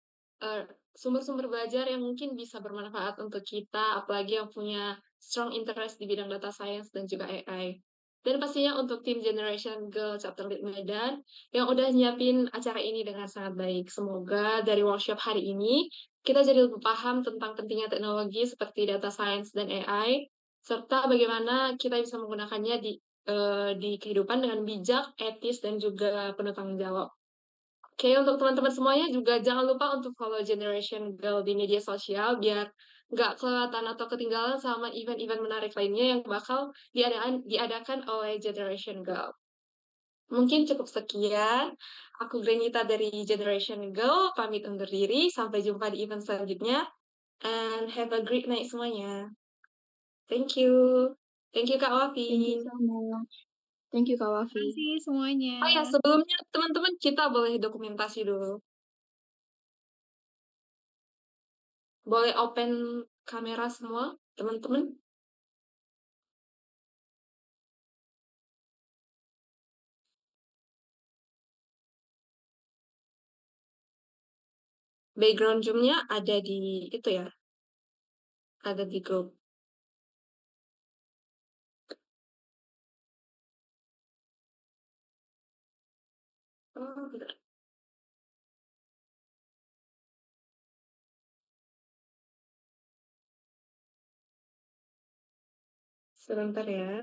eh, sumber-sumber belajar yang mungkin bisa bermanfaat untuk kita, apalagi yang punya strong interest di bidang data science dan juga AI. Dan pastinya untuk tim Generation Girl Chapter Lead Medan yang udah nyiapin acara ini dengan sangat baik. Semoga dari workshop hari ini kita jadi lebih paham tentang pentingnya teknologi seperti data science dan AI, serta bagaimana kita bisa menggunakannya di kehidupan dengan bijak, etis, dan juga penuh tanggung jawab. Oke, untuk teman-teman semuanya juga jangan lupa untuk follow Generation Girl di media sosial biar nggak kelewatan atau ketinggalan sama event-event menarik lainnya yang bakal diadakan oleh Generation Girl. Mungkin cukup sekian. Aku Grenita dari Generation Girl, pamit undur diri. Sampai jumpa di event selanjutnya. And have a great night semuanya. Thank you. Thank you Kak Thank you Wafi. so much. Thank you, Kak Terima Wafi. kasih semuanya. Oh ya, sebelumnya teman-teman kita boleh dokumentasi dulu. Boleh open kamera semua, teman-teman. Background Zoom-nya ada di itu ya, ada di grup. Oh, benar. Sebentar ya.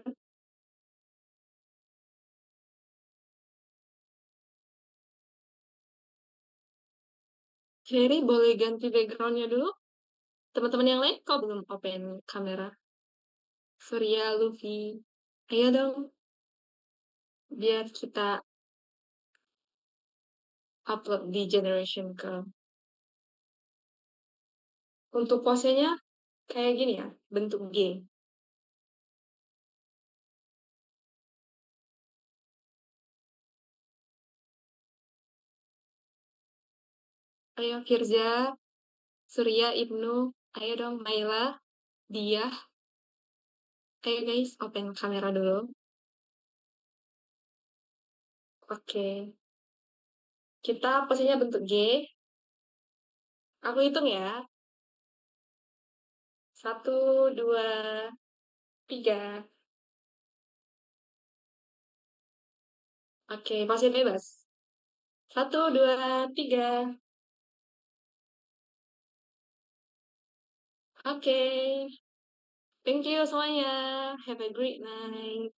Ferry boleh ganti background-nya dulu? Teman-teman yang lain kok belum open kamera? Surya, Luffy. Ayo dong, biar kita upload di Generation Girl. Untuk posenya kayak gini ya, bentuk G. Ayo Firza, Surya, Ibnu, ayo dong Naila, Dia. Ayo guys, open kamera dulu. Oke, kita posenya bentuk G. Aku hitung ya. 1, 2, 3. Oke, pasien bebas. 1, 2, 3. Oke. Thank you semuanya. Have a great night.